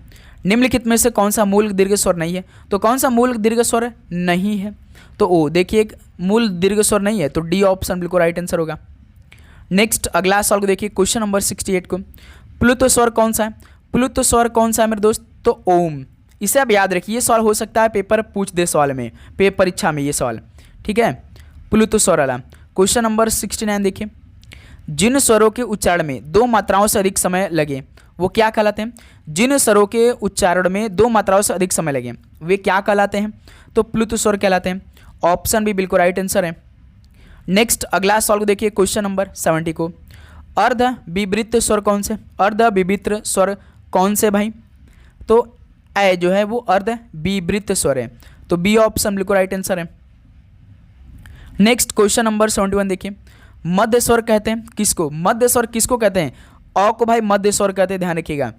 निम्नलिखित में से कौन सा मूल दीर्घ स्वर नहीं है? तो कौन सा मूल दीर्घ स्वर नहीं है? तो ओ देखिए, एक मूल दीर्घ स्वर नहीं है, तो डी ऑप्शन बिल्कुल राइट आंसर होगा। नेक्स्ट अगला सवाल को देखिए, क्वेश्चन नंबर 68 को, प्लुत स्वर कौन सा है? प्लुत स्वर कौन सा है मेरे दोस्त? तो ओम। इसे आप याद रखिए, ये सवाल हो सकता है पेपर पूछ दे सवाल में, परीक्षा में ये सवाल, ठीक है? प्लुत स्वर वाला। क्वेश्चन नंबर 69 देखिए, जिन स्वरों के उच्चारण में 2 मात्राओं से अधिक समय लगे वो क्या कहलाते हैं? जिन स्वरों के उच्चारण में 2 मात्राओं से अधिक समय लगे वे क्या कहलाते हैं? तो प्लुत स्वर कहलाते हैं। ऑप्शन भी बिल्कुल राइट आंसर है। नेक्स्ट अगला सवाल को देखिए, क्वेश्चन नंबर 70 को, अर्ध विवृत स्वर कौन से? अर्ध विवृत स्वर कौन से भाई? तो ए जो है वो अर्ध विवृत स्वर है, तो बी ऑप्शन बिल्कुल राइट आंसर है। नेक्स्ट क्वेश्चन नंबर 71 देखिए, मध्य स्वर कहते हैं किसको? मध्य स्वर किसको कहते हैं? अ को भाई मध्य स्वर कहते हैं, ध्यान रखिएगा।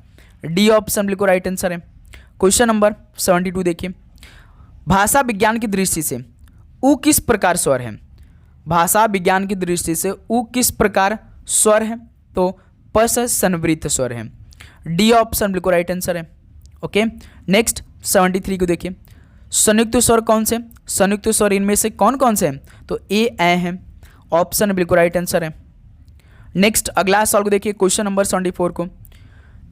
डी ऑप्शन बिल्कुल राइट आंसर है। क्वेश्चन नंबर 72 देखिए, भाषा विज्ञान की दृष्टि से उ किस प्रकार स्वर है? भाषा विज्ञान की दृष्टि से उ किस प्रकार स्वर है? तो प से संवृत स्वर है। डी ऑप्शन बिल्कुल राइट आंसर है। ओके, नेक्स्ट 73 को देखिए, संयुक्त स्वर कौन से? संयुक्त स्वर इनमें से कौन कौन से हैं? तो ए है। ऑप्शन बिल्कुल राइट आंसर है। नेक्स्ट अगला सवाल को देखिए, क्वेश्चन नंबर 74 को,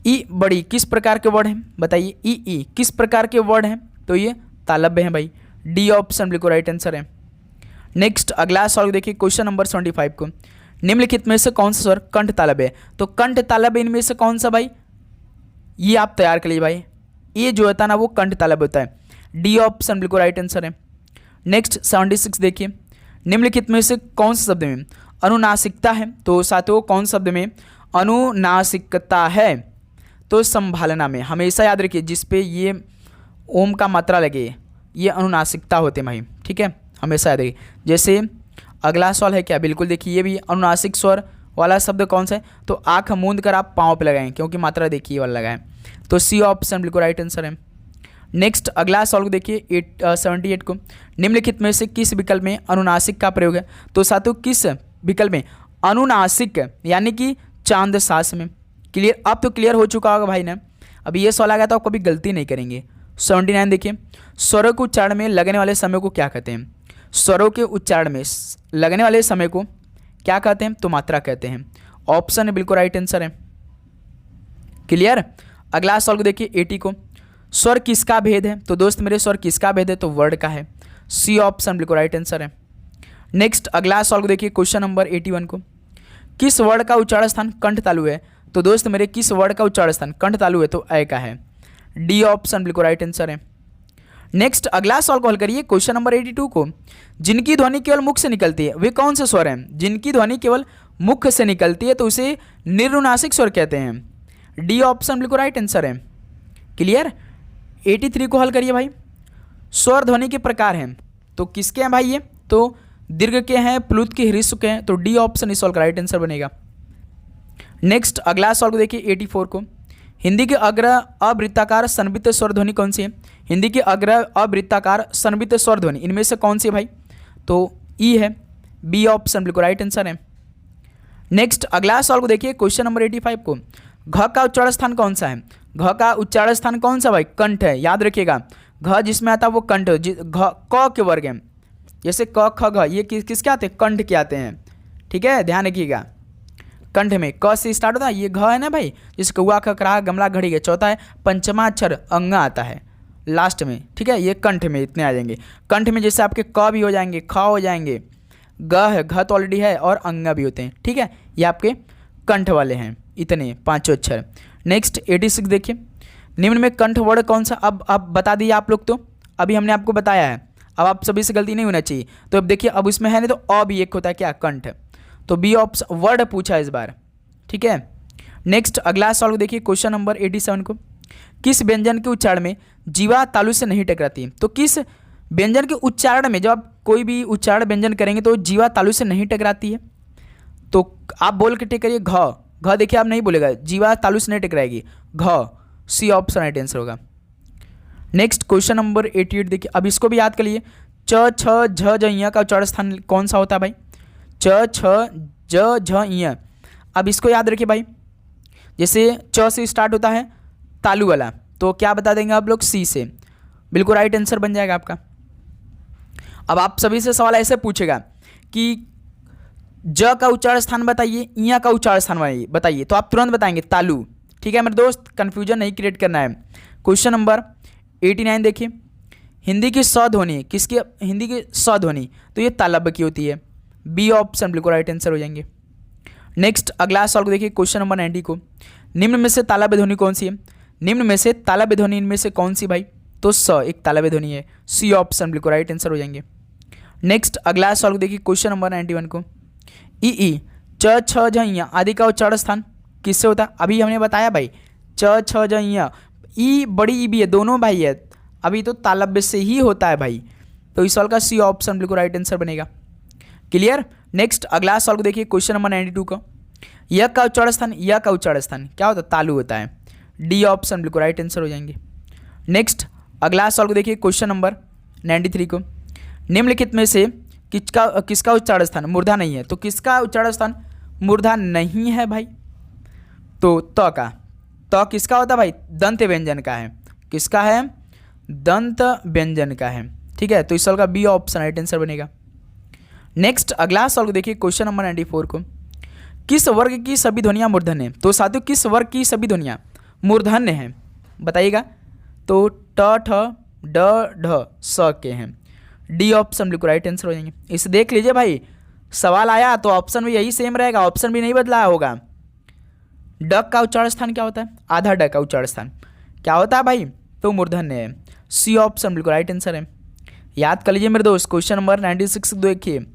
ई बड़ी किस प्रकार के वर्ड हैं? बताइए, ई किस प्रकार के वर्ड हैं? तो ये तालब्य हैं भाई। डी ऑप्शन बिल्कुल राइट आंसर है। नेक्स्ट अगला सवाल को देखिए, क्वेश्चन नंबर 75 को, निम्नलिखित में से कौन सा स्वर कंठ तालब्य है? तो कंठ तालब्य इनमें से कौन सा भाई? ये आप तैयार कर लीजिए भाई, ये जो होता है ना वो कंठ तालब्य होता है। डी ऑप्शन बिल्कुल राइट आंसर है। नेक्स्ट 76 देखिए, निम्नलिखित में से कौन से शब्द में अनुनासिकता है? तो साथियों कौन शब्द में अनुनासिकता है? तो संभालना में, हमेशा याद रखिए जिस पे ये ओम का मात्रा लगे ये अनुनासिकता होते हैं भाई, ठीक है? हमेशा याद रखिए। जैसे अगला सवाल है क्या, बिल्कुल देखिए, ये भी अनुनासिक स्वर वाला शब्द कौन सा है? तो आँख मूंद कर आप पाँव पे लगाएं, क्योंकि मात्रा देखिए वाला लगाएं, तो सी ऑप्शन बिल्कुल राइट आंसर है। नेक्स्ट अगला सवाल को देखिए, 78 को, निम्नलिखित में से किस विकल्प में अनुनासिक का प्रयोग है? तो साथियों किस विकल्प में अनुनासिक यानी कि चांद सांस में? क्लियर, अब तो क्लियर हो चुका होगा भाई ना। अब ये सवाल आ गया तो आप कभी गलती नहीं करेंगे। 79 देखिए, स्वरों के उच्चारण में लगने वाले समय को क्या कहते हैं? स्वरों के उच्चारण में लगने वाले समय को क्या कहते हैं? तो मात्रा कहते हैं। ऑप्शन बिल्कुल राइट आंसर है। क्लियर। अगला सवाल को देखिए, 80 को, स्वर किसका भेद है? तो दोस्त मेरे स्वर किसका भेद है? तो वर्ड का है। सी ऑप्शन बिल्कुल राइट आंसर है। नेक्स्ट अगला सवाल को देखिए, क्वेश्चन नंबर 81 को, किस वर्ड का उच्चारण स्थान कंठ तालु है? तो दोस्त मेरे किस वर्ड का उच्चारण स्थान कंठ तालु है? तो अ का है। डी ऑप्शन बिल्कुल राइट आंसर है। नेक्स्ट अगला सवाल को हल करिए क्वेश्चन नंबर 82 को। जिनकी ध्वनि केवल मुख से निकलती है वे कौन से स्वर हैं? जिनकी ध्वनि केवल मुख से निकलती है तो उसे निरुनासिक स्वर कहते हैं। डी ऑप्शन बिल्कुल राइट आंसर है। क्लियर। 83 को हल करिए भाई। स्वर ध्वनि के प्रकार हैं तो किसके हैं भाई? ये तो दीर्घ के हैं, प्लुत के, ह्रस्व के हैं, तो डी ऑप्शन इस सवाल का राइट आंसर बनेगा। नेक्स्ट अगला सवाल को देखिए 84 को। हिंदी के अग्र अवृत्ताकार संवृत्त स्वर ध्वनि कौन सी है? हिंदी के अग्र अवृत्ताकार संवृत्त स्वर ध्वनि इनमें से कौन सी है भाई? तो ई है। बी ऑप्शन बिल्कुल राइट आंसर है। नेक्स्ट अगला सवाल को देखिए क्वेश्चन नंबर 85 को। घ का उच्चारण स्थान कौन सा है? घ का उच्चारण स्थान कौन सा भाई? कंठ है। याद रखिएगा घ जिसमें आता है वो कंठ, घ क के वर्ग हैं, जैसे क ख घ ये किसके आते हैं? कंठ के आते हैं। ठीक है, ध्यान रखिएगा। कंठ में क से स्टार्ट होता है, ये घ है ना भाई, जैसे कौआ खकरा गमला घड़ी के। चौथा है पंचमा अक्षर अंगा आता है लास्ट में। ठीक है, ये कंठ में इतने आ जाएंगे। कंठ में जैसे आपके क भी हो जाएंगे, ख हो जाएंगे, ग है, घ तो ऑलरेडी है, और अंगा भी होते हैं। ठीक है, ये आपके कंठ वाले हैं इतने पांचों अक्षर। नेक्स्ट 86 देखिए। निम्न में कंठ वर्ड कौन सा? अब बता दिए आप लोग, तो अभी हमने आपको बताया है, अब आप सभी से गलती नहीं होना चाहिए। तो अब देखिए अब उसमें है नहीं तो अ भी एक होता है क्या? कंठ। तो बी ऑप्शन वर्ड पूछा इस बार। ठीक है। नेक्स्ट अगला सवाल को देखिए क्वेश्चन नंबर 87 को। किस व्यंजन के उच्चारण में जीवा तालु से नहीं टकराती? तो किस व्यंजन के उच्चारण में, जब आप कोई भी उच्चारण व्यंजन करेंगे तो जीवा तालु से नहीं टकराती है? तो आप बोल के टिक करिए घ। घ देखिए आप नहीं बोलेगा, जीवा तालु से नहीं टकराएगी। घ, सी ऑप्शन राइट आंसर होगा। नेक्स्ट क्वेश्चन नंबर 88 देखिए। अब इसको भी याद कर लिए। च छ झ ज ञ का उच्चारण स्थान कौन सा होता है भाई? च छ ज झ ञ। अब इसको याद रखिए भाई, जैसे च से स्टार्ट होता है तालु वाला, तो क्या बता देंगे आप लोग? सी से। बिल्कुल राइट आंसर बन जाएगा आपका। अब आप सभी से सवाल ऐसे पूछेगा कि ज का उच्चारण स्थान बताइए, ञ का उच्चारण स्थान बताइए, तो आप तुरंत बताएंगे तालु। ठीक है मेरे दोस्त, कंफ्यूजन नहीं क्रिएट करना है। क्वेश्चन नंबर 89 देखिए। हिंदी की स ध्वनि किसकी? हिंदी की स ध्वनि तो ये तालब की होती है। बी ऑप्शन बिल्कुल राइट आंसर हो जाएंगे। नेक्स्ट अगला सवाल को देखिए क्वेश्चन नंबर 90 को। निम्न में से तालब ध्वनि कौन सी है? निम्न में से तालब ध्वनि इनमें से कौन सी भाई? तो स एक तालब ध्वनि है। सी ऑप्शन बिल्कुल राइट आंसर हो जाएंगे। नेक्स्ट अगला सवाल को देखिए क्वेश्चन नंबर 91 को। ई च छ झ ञ आदि का उच्चारण स्थान किससे होता है? अभी हमने बताया भाई, च छ झ ञ, ई बड़ी ई भी है, दोनों भाई है, अभी तो तालब्य से ही होता है भाई। तो इस सवाल का सी ऑप्शन बिल्कुल राइट आंसर बनेगा। क्लियर। नेक्स्ट अगला सवाल को देखिए क्वेश्चन नंबर 92 का। य का उच्चारण स्थान, य का उच्चारण स्थान क्या होता है? तालु होता है। डी ऑप्शन बिल्कुल राइट आंसर हो जाएंगे। नेक्स्ट अगला सवाल को देखिए क्वेश्चन नंबर 93 को। निम्नलिखित में से किसका उच्चारण स्थान मूर्धा नहीं है? तो किसका उच्चारण स्थान मूर्धा नहीं है भाई? तो त का। त किसका होता है भाई? दंत व्यंजन का है। किसका है? दंत व्यंजन का है। ठीक है, तो इस सवाल का बी ऑप्शन राइट आंसर बनेगा। नेक्स्ट अगला सवाल को देखिए क्वेश्चन नंबर 94 को। किस वर्ग की सभी ध्वनियां मूर्धन्य हैं? तो साथियों किस वर्ग की सभी ध्वनियां मूर्धन्य हैं बताइएगा? तो ट ठ ड ढ स के हैं। डी ऑप्शन बिल्कुल राइट आंसर हो जाएंगे। इसे देख लीजिए भाई, सवाल आया तो ऑप्शन भी यही सेम रहेगा, ऑप्शन भी नहीं बदला होगा। ड का उच्चारण स्थान क्या होता है? आधा ड का उच्चारण स्थान क्या होता है भाई? तो मूर्धन्य है। सी ऑप्शन बिल्कुल राइट आंसर है। याद कर लीजिए मेरे दोस्त, क्वेश्चन नंबर 96 देखिए।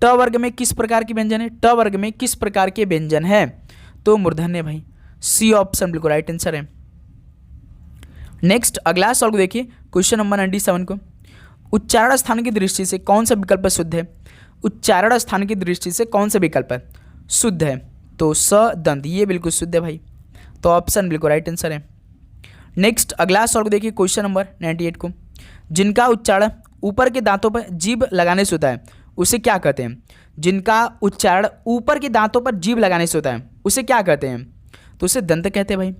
ट वर्ग में किस प्रकार के व्यंजन है? ट वर्ग में किस प्रकार के व्यंजन है? तो मूर्धन्य भाई। सी ऑप्शन बिल्कुल राइट आंसर है। नेक्स्ट अगला सवाल को देखिए क्वेश्चन नंबर 97 को। उच्चारण स्थान की दृष्टि से कौन सा विकल्प शुद्ध है? उच्चारण स्थान की दृष्टि से कौन सा विकल्प है शुद्ध है? तो स दंत, ये बिल्कुल शुद्ध है भाई, तो ऑप्शन बिल्कुल राइट आंसर है। नेक्स्ट अगला सवाल को देखिए क्वेश्चन नंबर 98 को। जिनका उच्चारण ऊपर के दांतों पर जीभ लगाने से होता है उसे क्या कहते हैं? जिनका उच्चारण ऊपर के दांतों पर जीभ लगाने से होता है उसे क्या कहते हैं? तो उसे दंत कहते हैं भाई।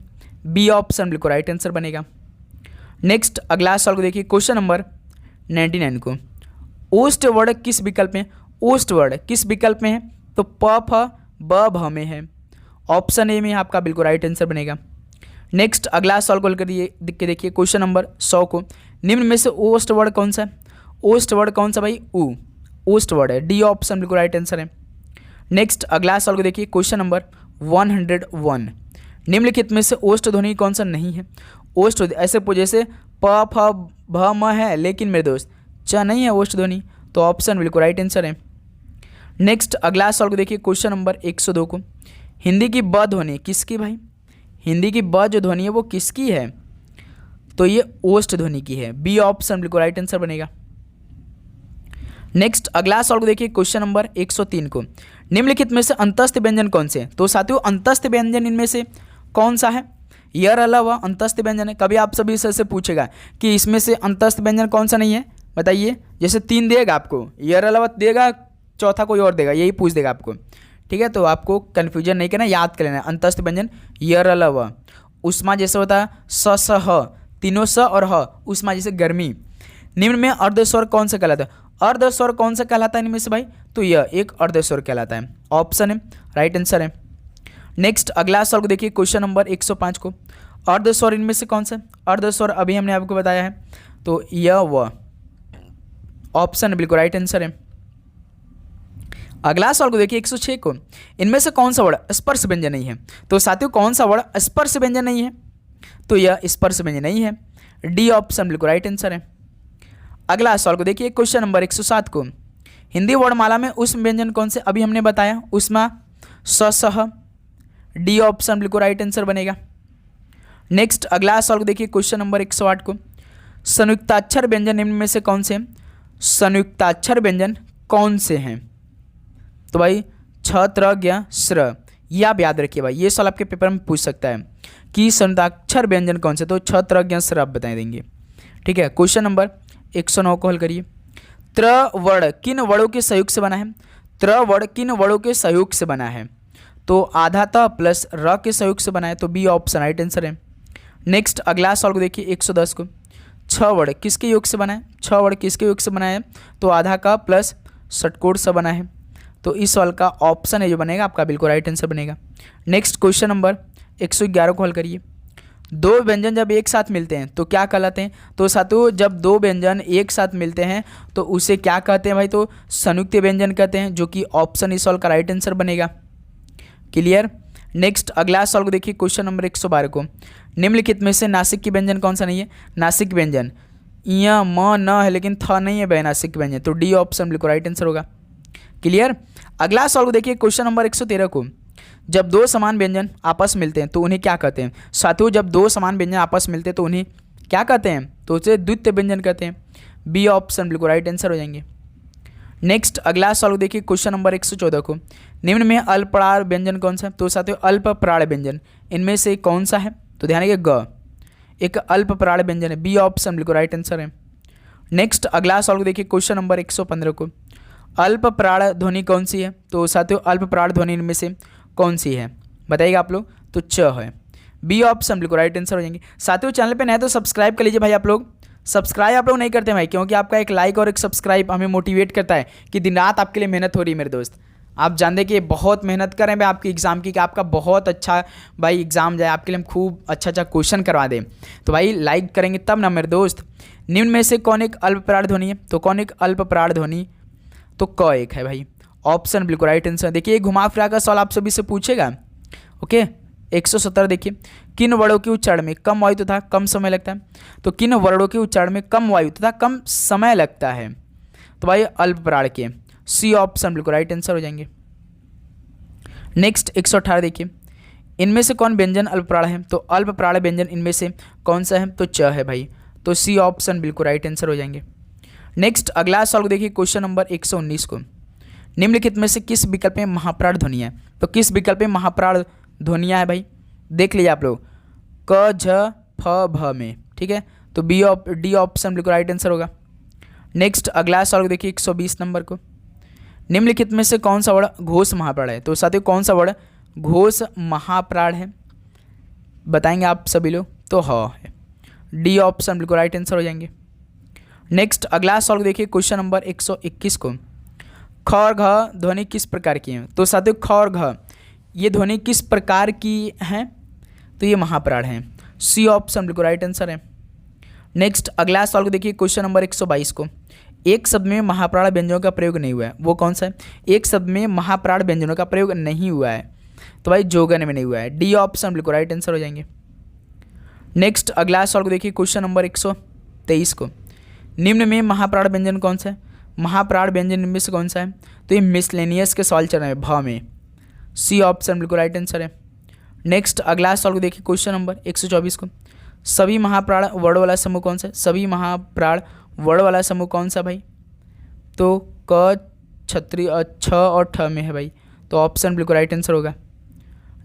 बी ऑप्शन बिल्कुल राइट आंसर बनेगा। नेक्स्ट अगला सवाल को देखिए क्वेश्चन नंबर 99 को। ओष्ठ वर्ण किस विकल्प में? ओष्ठ वर्ण किस विकल्प में है? तो प फ ब भ में है। ऑप्शन ए में आपका बिल्कुल राइट आंसर बनेगा। नेक्स्ट अगला सवाल को देखिए क्वेश्चन नंबर 100 को। निम्न में से ओष्ठ वर्ण कौन सा? ओष्ठ वर्ण कौन सा भाई? उ ओष्ठ वर्ण है। डी ऑप्शन बिल्कुल राइट आंसर है। नेक्स्ट अगला सवाल को देखिए क्वेश्चन नंबर 101। निम्नलिखित में से ओष्ठ ध्वनि कौन सा नहीं है? ओष्ठ ऐसे जैसे प फ भ म है, लेकिन मेरे दोस्त च नहीं है ओष्ठ ध्वनि, तो ऑप्शन बिल्कुल राइट आंसर है। नेक्स्ट अगला सवाल को देखिए, क्वेश्चन नंबर 102 को, हिंदी की ब ध्वनि किसकी भाई? हिंदी की ब जो ध्वनि है वो किसकी है? तो ये ओष्ठ ध्वनि की है, बी ऑप्शन बिल्कुल राइट आंसर बनेगा। नेक्स्ट अगला सवाल को देखिए, क्वेश्चन नंबर 103 को, निम्नलिखित में से अंतस्थ व्यंजन कौन से हैं? तो साथियों अंतस्थ व्यंजन इनमें से कौन सा है? यर अलावा अंतस्थ व्यंजन है। कभी आप सभी से पूछेगा कि इसमें से अंतस्थ व्यंजन कौन सा नहीं है, बताइए। जैसे 3 देगा आपको, यर अलावा देगा, चौथा कोई और देगा, यही पूछ देगा आपको, ठीक है। तो आपको कन्फ्यूजन नहीं करना, याद कर लेना। अंतस्थ व्यंजन यर अलावा, उष्मा जैसे होता है स स ह, तीनों स और ह, उष्मा जैसे गर्मी। निम्न में अर्धस्वर कौन सा कहलाता है? अर्धस्वर कौन सा कहलाता है इनमें से भाई? तो यह एक अर्धस्वर कहलाता है, ऑप्शन है राइट आंसर है। नेक्स्ट अगला सवाल को देखिए, क्वेश्चन नंबर 105 को, अर्धस्वर इनमें से कौन सा? अर्धस्वर अभी हमने आपको बताया है, तो यह व ऑप्शन बिल्कुल राइट आंसर है। अगला सवाल को देखिए 106 को, इनमें से कौन सा वर्ड स्पर्श व्यंजन नहीं है? तो साथियों कौन सा वर्ड स्पर्श व्यंजन नहीं है? तो यह स्पर्श व्यंजन नहीं है, डी ऑप्शन बिल्कुल राइट आंसर है। अगला सवाल को देखिए, क्वेश्चन नंबर 107 को, हिंदी वर्णमाला में उष्म व्यंजन कौन से? अभी हमने बताया उष्मा स सह, डी ऑप्शन बिल्कुल राइट आंसर बनेगा। नेक्स्ट अगला सवाल को देखिए, क्वेश्चन नंबर 108 को, संयुक्ताक्षर व्यंजन निम्न में से कौन से हैं? संयुक्ताक्षर व्यंजन कौन से हैं? तो भाई छ त्र ज्ञ श्र, ये आप याद रखिए भाई, ये सवाल आपके पेपर में पूछ सकता है कि संयुक्ताक्षर व्यंजन कौन से? तो छ त्र ज्ञ श्र आप बता देंगे, ठीक है। क्वेश्चन नंबर 109 को हल करिए, त्र वर्ण किन वर्णों के सहयोग से बना है? त्र वर्ण किन वर्णों के सहयोग से बना है? तो आधा त प्लस र के सहयोग से बना है, तो बी ऑप्शन राइट आंसर है। नेक्स्ट अगला सवाल को देखिए 110 को, छ वर्ण किसके योग से बना है? छ वर्ण किसके योग से बना है? तो आधा का प्लस षटकोण से बना है, तो इस सवाल का ऑप्शन है जो बनेगा आपका बिल्कुल राइट आंसर बनेगा। नेक्स्ट क्वेश्चन नंबर 111 को हल करिए, दो व्यंजन जब एक साथ मिलते हैं तो क्या कहलाते हैं? तो साथियों जब दो व्यंजन एक साथ मिलते हैं तो उसे क्या कहते हैं भाई? तो संयुक्त व्यंजन कहते हैं, जो कि ऑप्शन इस सवाल का राइट आंसर बनेगा। क्लियर। नेक्स्ट अगला सवाल को देखिए, क्वेश्चन नंबर 112 को, निम्नलिखित में से नासिक की व्यंजन कौन सा नहीं है? नासिक व्यंजन य म न है, लेकिन थ नहीं है भाई नासिक व्यंजन, तो डी ऑप्शन बिल्कुल राइट आंसर होगा। क्लियर। अगला सवाल को देखिए, क्वेश्चन नंबर 113 को, जब दो समान व्यंजन आपस मिलते हैं तो उन्हें क्या कहते हैं? साथियों जब दो समान व्यंजन आपस मिलते हैं तो उन्हें क्या कहते हैं? तो उसे द्वितीय व्यंजन कहते हैं, बी ऑप्शन बिल्कुल राइट आंसर हो जाएंगे। नेक्स्ट अगला सवाल को देखिए, क्वेश्चन नंबर 114 को, निम्न में अल्पप्राण व्यंजन कौन सा है? तो साथियों अल्पप्राण व्यंजन इनमें से कौन सा है? तो ध्यान रखिए ग एक अल्पप्राण व्यंजन है, बी ऑप्शन बिल्कुल राइट आंसर है। नेक्स्ट अगला सवाल को देखिए, क्वेश्चन नंबर 115 को, अल्पप्राण ध्वनि कौन सी है? तो साथियों अल्पप्राण ध्वनि इनमें से कौन सी है बताइएगा आप लोग? तो च है, बी ऑप्शन बिल्कुल राइट आंसर हो जाएंगे। साथियों चैनल पे नए तो सब्सक्राइब कर लीजिए भाई, आप लोग सब्सक्राइब आप लोग नहीं करते भाई, क्योंकि आपका एक लाइक और एक सब्सक्राइब हमें मोटिवेट करता है कि दिन रात आपके लिए मेहनत हो रही है मेरे दोस्त। आप जानते कि बहुत मेहनत कर रहे हैं भाई आपके एग्ज़ाम की, कि आपका बहुत अच्छा भाई एग्ज़ाम जाए, आपके लिए हम खूब अच्छा अच्छा क्वेश्चन करवा दें। तो भाई लाइक करेंगे तब ना मेरे दोस्त। निम्न में से कौन एक अल्पप्राण ध्वनि है? तो कौन एक अल्पप्राण ध्वनि? तो क एक है भाई, ऑप्शन बिल्कुल राइट आंसर। देखिए घुमा फिरा का सवाल आप सभी से पूछेगा। ओके 117 देखिए, किन वर्णों के उच्चारण में कम वायु तथा कम समय लगता है? तो किन वर्णों के उच्चारण में कम वायु तथा कम समय लगता है? तो भाई अल्पप्राण के, सी ऑप्शन बिल्कुल राइट आंसर हो जाएंगे। नेक्स्ट 118 देखिए, इनमें से कौन व्यंजन अल्पप्राण है? तो अल्पप्राण व्यंजन इनमें से कौन सा है? तो च है भाई, तो सी ऑप्शन बिल्कुल राइट आंसर हो जाएंगे। नेक्स्ट अगला सवाल को देखिए, क्वेश्चन नंबर 119 को, निम्नलिखित में से किस विकल्प में महाप्राण ध्वनियाँ है? तो किस विकल्प में महाप्राण ध्वनियाँ है भाई? देख लीजिए आप लोग, क झ फ भ में, ठीक है, तो डी ऑप्शन बिल्कुल राइट आंसर होगा। नेक्स्ट अगला सवाल को देखिए 120 नंबर को, निम्नलिखित में से कौन सा वर्ड घोष महाप्राण है? तो साथियों कौन सा वर्ड घोष महाप्राण है बताएंगे आप सभी लोग? तो ह है, डी ऑप्शन बिल्कुल राइट आंसर हो जाएंगे। नेक्स्ट अगला सवाल को देखिए, क्वेश्चन नंबर 121 को, ख और घ ध्वनि किस प्रकार की है? तो साथियों ख और घ ये ध्वनि किस प्रकार की हैं? तो ये महाप्राण हैं, सी ऑप्शन बिल्कुल राइट आंसर है। नेक्स्ट अगला सवाल को देखिए, क्वेश्चन नंबर 122 को, एक शब्द में महाप्राण व्यंजनों का प्रयोग नहीं हुआ है, वो कौन सा है? एक शब्द में महाप्राण व्यंजनों का प्रयोग नहीं हुआ है, तो भाई जोगन में नहीं हुआ है। डी ऑप्शन बिल्कुल राइट आंसर हो जाएंगे। नेक्स्ट अगला सवाल को देखिए, क्वेश्चन नंबर 123 को, निम्न में महाप्राण व्यंजन कौन सा है? महाप्राण व्यंजन निम्न में से कौन सा है? तो ये मिसलेनियस के सवाल चल रहे हैं भ में। सी ऑप्शन बिल्कुल राइट आंसर है। नेक्स्ट अगला सवाल को देखिए, क्वेश्चन नंबर 124 को, सभी महाप्राण वर्ण वाला समूह कौन सा है? सभी महाप्राण वर्ण वाला समूह कौन सा भाई? तो क छत्री छ और ठ में है भाई, तो ऑप्शन बिल्कुल राइट आंसर होगा।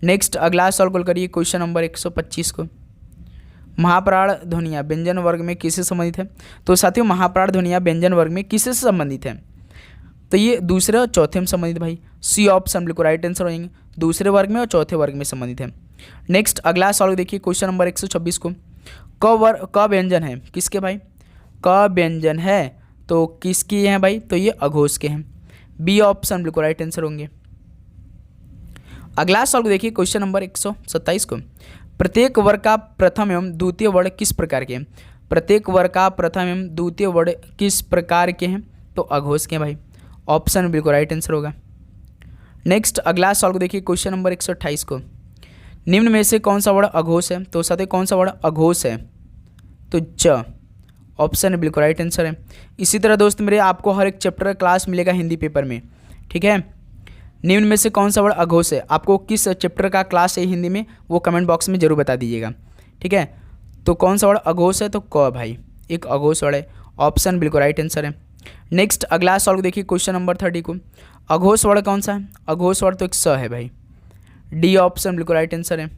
नेक्स्ट अगला सवाल कॉल करिए, क्वेश्चन नंबर 125 को, महाप्राण ध्वनियाँ व्यंजन वर्ग में किससे संबंधित है? तो साथियों महाप्राण ध्वनियाँ व्यंजन वर्ग में किससे संबंधित है? तो ये दूसरे और चौथे में संबंधित भाई। सी ऑप्शन बिल्कुल राइट आंसर हो जाएंगे, दूसरे वर्ग में और चौथे वर्ग में संबंधित है। नेक्स्ट अगला सवाल देखिए, क्वेश्चन नंबर 126 को, क व्यंजन है किसके भाई? क व्यंजन है तो किसकी है भाई? तो ये अघोष के हैं। बी ऑप्शन बिल्कुल राइट आंसर होंगे। अगला सवाल को देखिए, क्वेश्चन नंबर 127 को, प्रत्येक वर्ग का प्रथम एवं द्वितीय वर्ण किस प्रकार के हैं? प्रत्येक वर्ग का प्रथम एवं द्वितीय वर्ण किस प्रकार के हैं? तो अघोष के हैं भाई, ऑप्शन बिल्कुल राइट आंसर होगा। नेक्स्ट अगला सवाल को देखिए, क्वेश्चन नंबर 128 को, निम्न में से कौन सा वर्ण अघोष है? तो साथ ही कौन सा वर्ण अघोष है? तो च, ऑप्शन बिल्कुल राइट आंसर है। इसी तरह दोस्त मेरे आपको हर एक चैप्टर क्लास मिलेगा हिंदी पेपर में, ठीक है। निम्न में से कौन सा वर्ण अघोष है? आपको किस चैप्टर का क्लास है हिंदी में वो कमेंट बॉक्स में जरूर बता दीजिएगा, ठीक है। तो कौन सा वर्ण अघोष है? तो क भाई, एक अघोष वर्ण है, ऑप्शन बिल्कुल राइट आंसर है। नेक्स्ट अगला सवाल को देखिए, क्वेश्चन नंबर 30 को, अघोष वर्ण कौन सा है? अघोष वर्ण तो एक स है भाई, डी ऑप्शन बिल्कुल राइट आंसर है।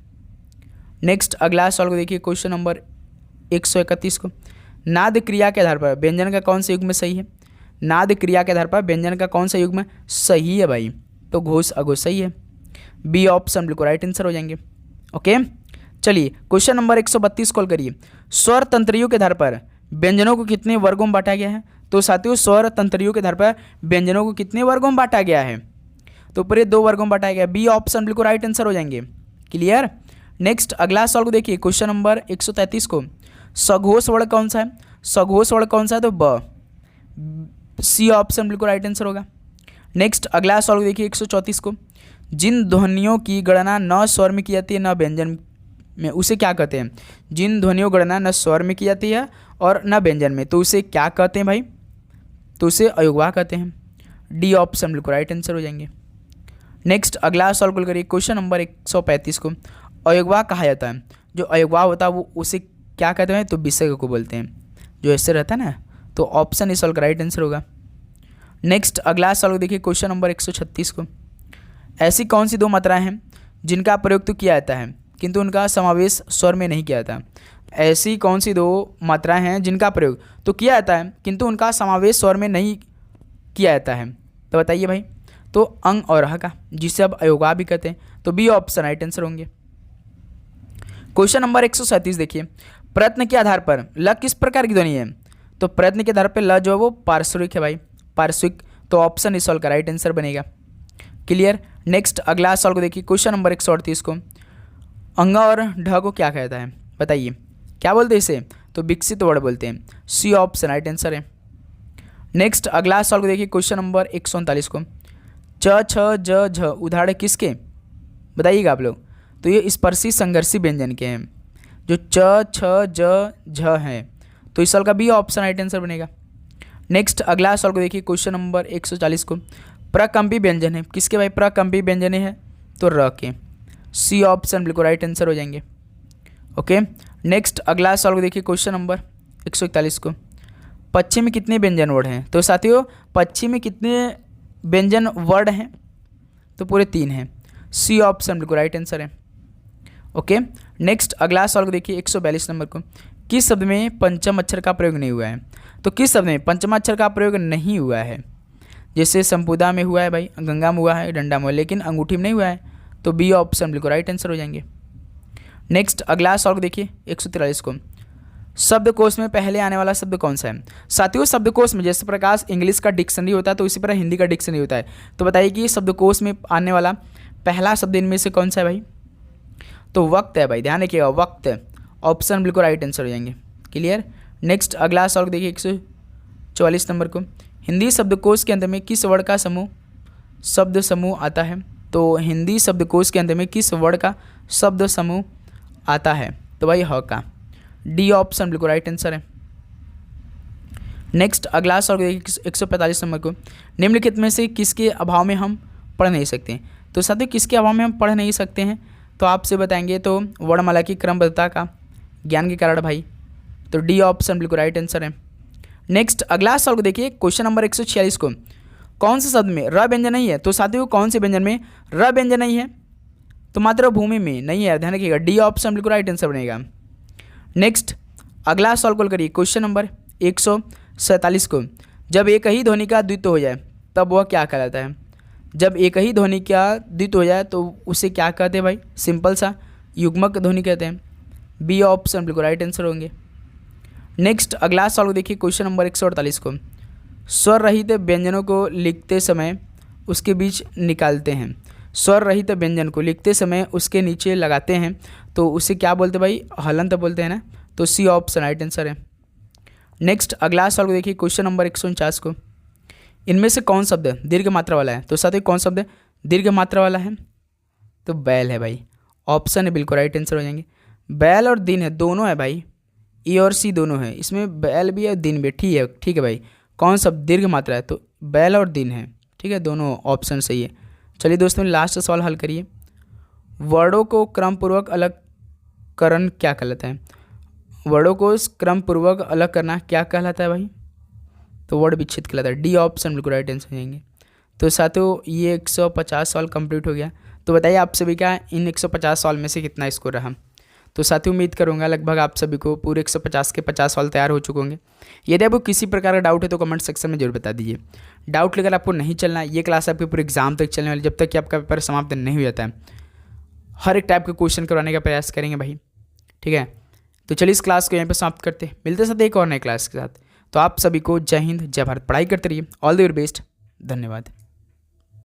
नेक्स्ट अगला सवाल को देखिए, क्वेश्चन नंबर 131 को, नाद क्रिया के आधार पर व्यंजन का कौन सा युग्म सही है? नाद क्रिया के आधार पर व्यंजन का कौन सा युग्म सही है भाई? तो घोष अघोष सही है, बी ऑप्शन बिल्कुल राइट आंसर हो जाएंगे। ओके, चलिए क्वेश्चन नंबर 132 कॉल करिए, स्वर तंत्रियों के आधार पर व्यंजनों को कितने वर्गों में बांटा गया है? तो साथियों स्वर तंत्रियों के आधार पर व्यंजनों को कितने वर्गों में बांटा गया है? तो पूरे 2 वर्गों में बांटा गया, बी ऑप्शन बिल्कुल राइट आंसर हो जाएंगे। क्लियर। नेक्स्ट अगला सवाल को देखिए, क्वेश्चन नंबर 133 को, सघोष वर्ण कौन सा है? सघोष वर्ण कौन सा है? तो ब, सी ऑप्शन बिल्कुल राइट आंसर होगा। नेक्स्ट अगला सवाल को देखिए, 134 को, जिन ध्वनियों की गणना न स्वर में की जाती है न व्यंजन में, उसे क्या कहते हैं? जिन ध्वनियों गणना न स्वर में की जाती है और न व्यंजन में, तो उसे क्या कहते हैं भाई? तो उसे अयुग्वाह कहते हैं, डी ऑप्शन बिल्कुल राइट आंसर हो जाएंगे। नेक्स्ट अगला सवाल को करिए, क्वेश्चन नंबर 135 को, अयुग्वाह कहा जाता है, जो अयुग्वाह होता है वो उसे क्या कहते हैं? तो विसर्ग को बोलते हैं, जो ऐसे रहता है ना, तो ऑप्शन इस सवाल का राइट आंसर होगा। नेक्स्ट अगला सवाल को देखिए, क्वेश्चन नंबर 136 को, ऐसी कौन सी 2 मात्राएं हैं जिनका प्रयोग तो किया जाता है किंतु उनका समावेश स्वर में नहीं किया जाता? ऐसी कौन सी 2 मात्राएं हैं जिनका प्रयोग तो किया जाता है किंतु उनका समावेश स्वर में नहीं किया जाता है? तो बताइए भाई। तो अंग और ह का, जिसे अब अयुग्वाह भी कहते हैं, तो बी ऑप्शन राइट आंसर होंगे। क्वेश्चन नंबर 137 देखिए, प्रयत्न के आधार पर ल किस प्रकार की ध्वनि है? तो प्रयत्न के आधार पर ल जो है वो पार्श्विक है भाई, पार्श्विक, तो ऑप्शन इस सवाल का राइट आंसर बनेगा। क्लियर। नेक्स्ट अगला सवाल को देखिए, क्वेश्चन नंबर 138 को, अंग और ढ को क्या कहता है? बताइए, क्या बोलते हैं इसे? तो विकसित वर्ण बोलते हैं, सी ऑप्शन राइट आंसर है। नेक्स्ट अगला सवाल को देखिए, क्वेश्चन नंबर 139 को, च छ ज झ उदाहरण किसके? बताइएगा आप लोग। तो ये स्पर्शी संघर्षी व्यंजन के हैं, जो च छ ज झ हैं, तो इस सवाल का बी ऑप्शन राइट आंसर बनेगा। नेक्स्ट अगला सवाल को देखिए, क्वेश्चन नंबर 140 को, प्रकंपी व्यंजन है किसके भाई? प्रकंपी व्यंजन है तो र के, सी ऑप्शन बिल्कुल राइट आंसर हो जाएंगे। ओके। नेक्स्ट अगला सवाल को देखिए, क्वेश्चन नंबर 141 को, पश्चिम में कितने व्यंजन वर्ण हैं? तो साथियों पश्चिम में कितने व्यंजन वर्ण हैं? तो पूरे 3 हैं, सी ऑप्शन बिल्कुल राइट आंसर है। ओके। नेक्स्ट अगला सवाल को देखिए, 142 नंबर को, किस शब्द में पंचम अक्षर का प्रयोग नहीं हुआ है? तो किस शब्द में पंचम अक्षर का प्रयोग नहीं हुआ है? जैसे संपुदा में हुआ है भाई, गंगा में हुआ है, डंडा में, लेकिन अंगूठी में नहीं हुआ है, तो बी ऑप्शन बिल्कुल राइट आंसर हो जाएंगे। नेक्स्ट अगला सवाल को देखिए, 143 को, शब्दकोश में पहले आने वाला शब्द कौन सा है? साथियों शब्दकोश में जैसे प्रकाश इंग्लिश का डिक्शनरी होता है तो इसी तरह हिंदी का डिक्शनरी होता है, तो बताइए कि शब्दकोश में आने वाला पहला शब्द इनमें से कौन सा है भाई? तो वक्त है भाई, ध्यान रखिएगा, वक्त, ऑप्शन बिल्कुल राइट आंसर हो जाएंगे। क्लियर। नेक्स्ट अगला सवाल देखिए, 144 नंबर को, हिंदी शब्दकोश के अंदर में किस वर्ण का समूह शब्द समूह आता है? तो हिंदी शब्दकोश के अंत में किस वर्ण का शब्द समूह आता है? तो भाई ह का। डी ऑप्शन बिल्कुल राइट आंसर है। नेक्स्ट अगला सवाल देखिए 145 नंबर को, निम्नलिखित में से किसके अभाव में हम पढ़ नहीं सकते? तो साथियों किसके अभाव में हम पढ़ नहीं सकते हैं? तो आपसे बताएंगे तो वर्णमाला की क्रमबद्धता का ज्ञान के कारण भाई। तो डी ऑप्शन बिल्कुल राइट आंसर है। नेक्स्ट अगला सवाल को देखिए क्वेश्चन नंबर 146 को, कौन से शब्द में र व्यंजन नहीं है? तो साथियों कौन से व्यंजन में र व्यंजन नहीं है? तो मातृभूमि में नहीं है, ध्यान रखिएगा। डी ऑप्शन बिल्कुल राइट आंसर बनेगा। नेक्स्ट अगला सवाल कॉल करिए क्वेश्चन नंबर 147 को, जब एक ही ध्वनि का द्वित्व हो जाए तब वह क्या कहलाता है? जब एक ही ध्वनि का द्वित्व हो जाए तो उसे क्या कहते हैं भाई? सिंपल सा युग्मक ध्वनि कहते हैं। बी ऑप्शन बिल्कुल राइट आंसर होंगे। नेक्स्ट अगला सवाल को देखिए क्वेश्चन नंबर 148 को, स्वर रहित व्यंजनों को लिखते समय उसके बीच निकालते हैं। स्वर रहित व्यंजन को लिखते समय उसके नीचे लगाते हैं तो उसे क्या बोलते हैं भाई? हलंत बोलते हैं ना। तो सी ऑप्शन राइट आंसर है। नेक्स्ट अगला सवाल को देखिए क्वेश्चन नंबर 149 को, इनमें से कौन शब्द दीर्घ मात्रा वाला है? तो साथियों कौन शब्द दीर्घ मात्रा वाला है? तो बैल है भाई। ऑप्शन है बिल्कुल राइट आंसर हो जाएंगे। बैल और दिन है, दोनों है भाई, ई और सी दोनों है, इसमें बैल भी है दिन भी। ठीक है भाई, कौन शब्द दीर्घ मात्रा है? तो बैल और दिन है। ठीक है, दोनों ऑप्शन सही है। चलिए दोस्तों लास्ट सवाल हल करिए। वर्डों को क्रमपूर्वक अलग करण क्या कहलाता है? वर्डों को क्रमपूर्वक अलग करना क्या कहलाता है भाई? तो वर्ड विच्छेद कहलाता है। डी ऑप्शन बिल्कुल राइट आंसर जाएंगे। तो साथियों ये 150 सवाल कंप्लीट हो गया। तो बताइए आप सभी का इन 150 सवाल में से कितना स्कोर रहा? तो साथियों उम्मीद करूंगा लगभग आप सभी को पूरे 150 के 50 सवाल तैयार हो चुके होंगे। यदि आपको किसी प्रकार का डाउट है तो कमेंट सेक्शन में जरूर बता दीजिए। डाउट लेकर आपको नहीं चलना, ये क्लास आपके पूरे एग्जाम तक चलने वाली, जब तक कि आपका पेपर समाप्त नहीं हो जाता है। हर एक टाइप के क्वेश्चन करवाने का प्रयास करेंगे भाई। ठीक है, तो चलिए इस क्लास को यहाँ पर समाप्त करते हैं, मिलते साथ एक और नए क्लास के साथ। तो आप सभी को जय हिंद जय भारत, पढ़ाई करते रहिए, ऑल द वेरी बेस्ट, धन्यवाद।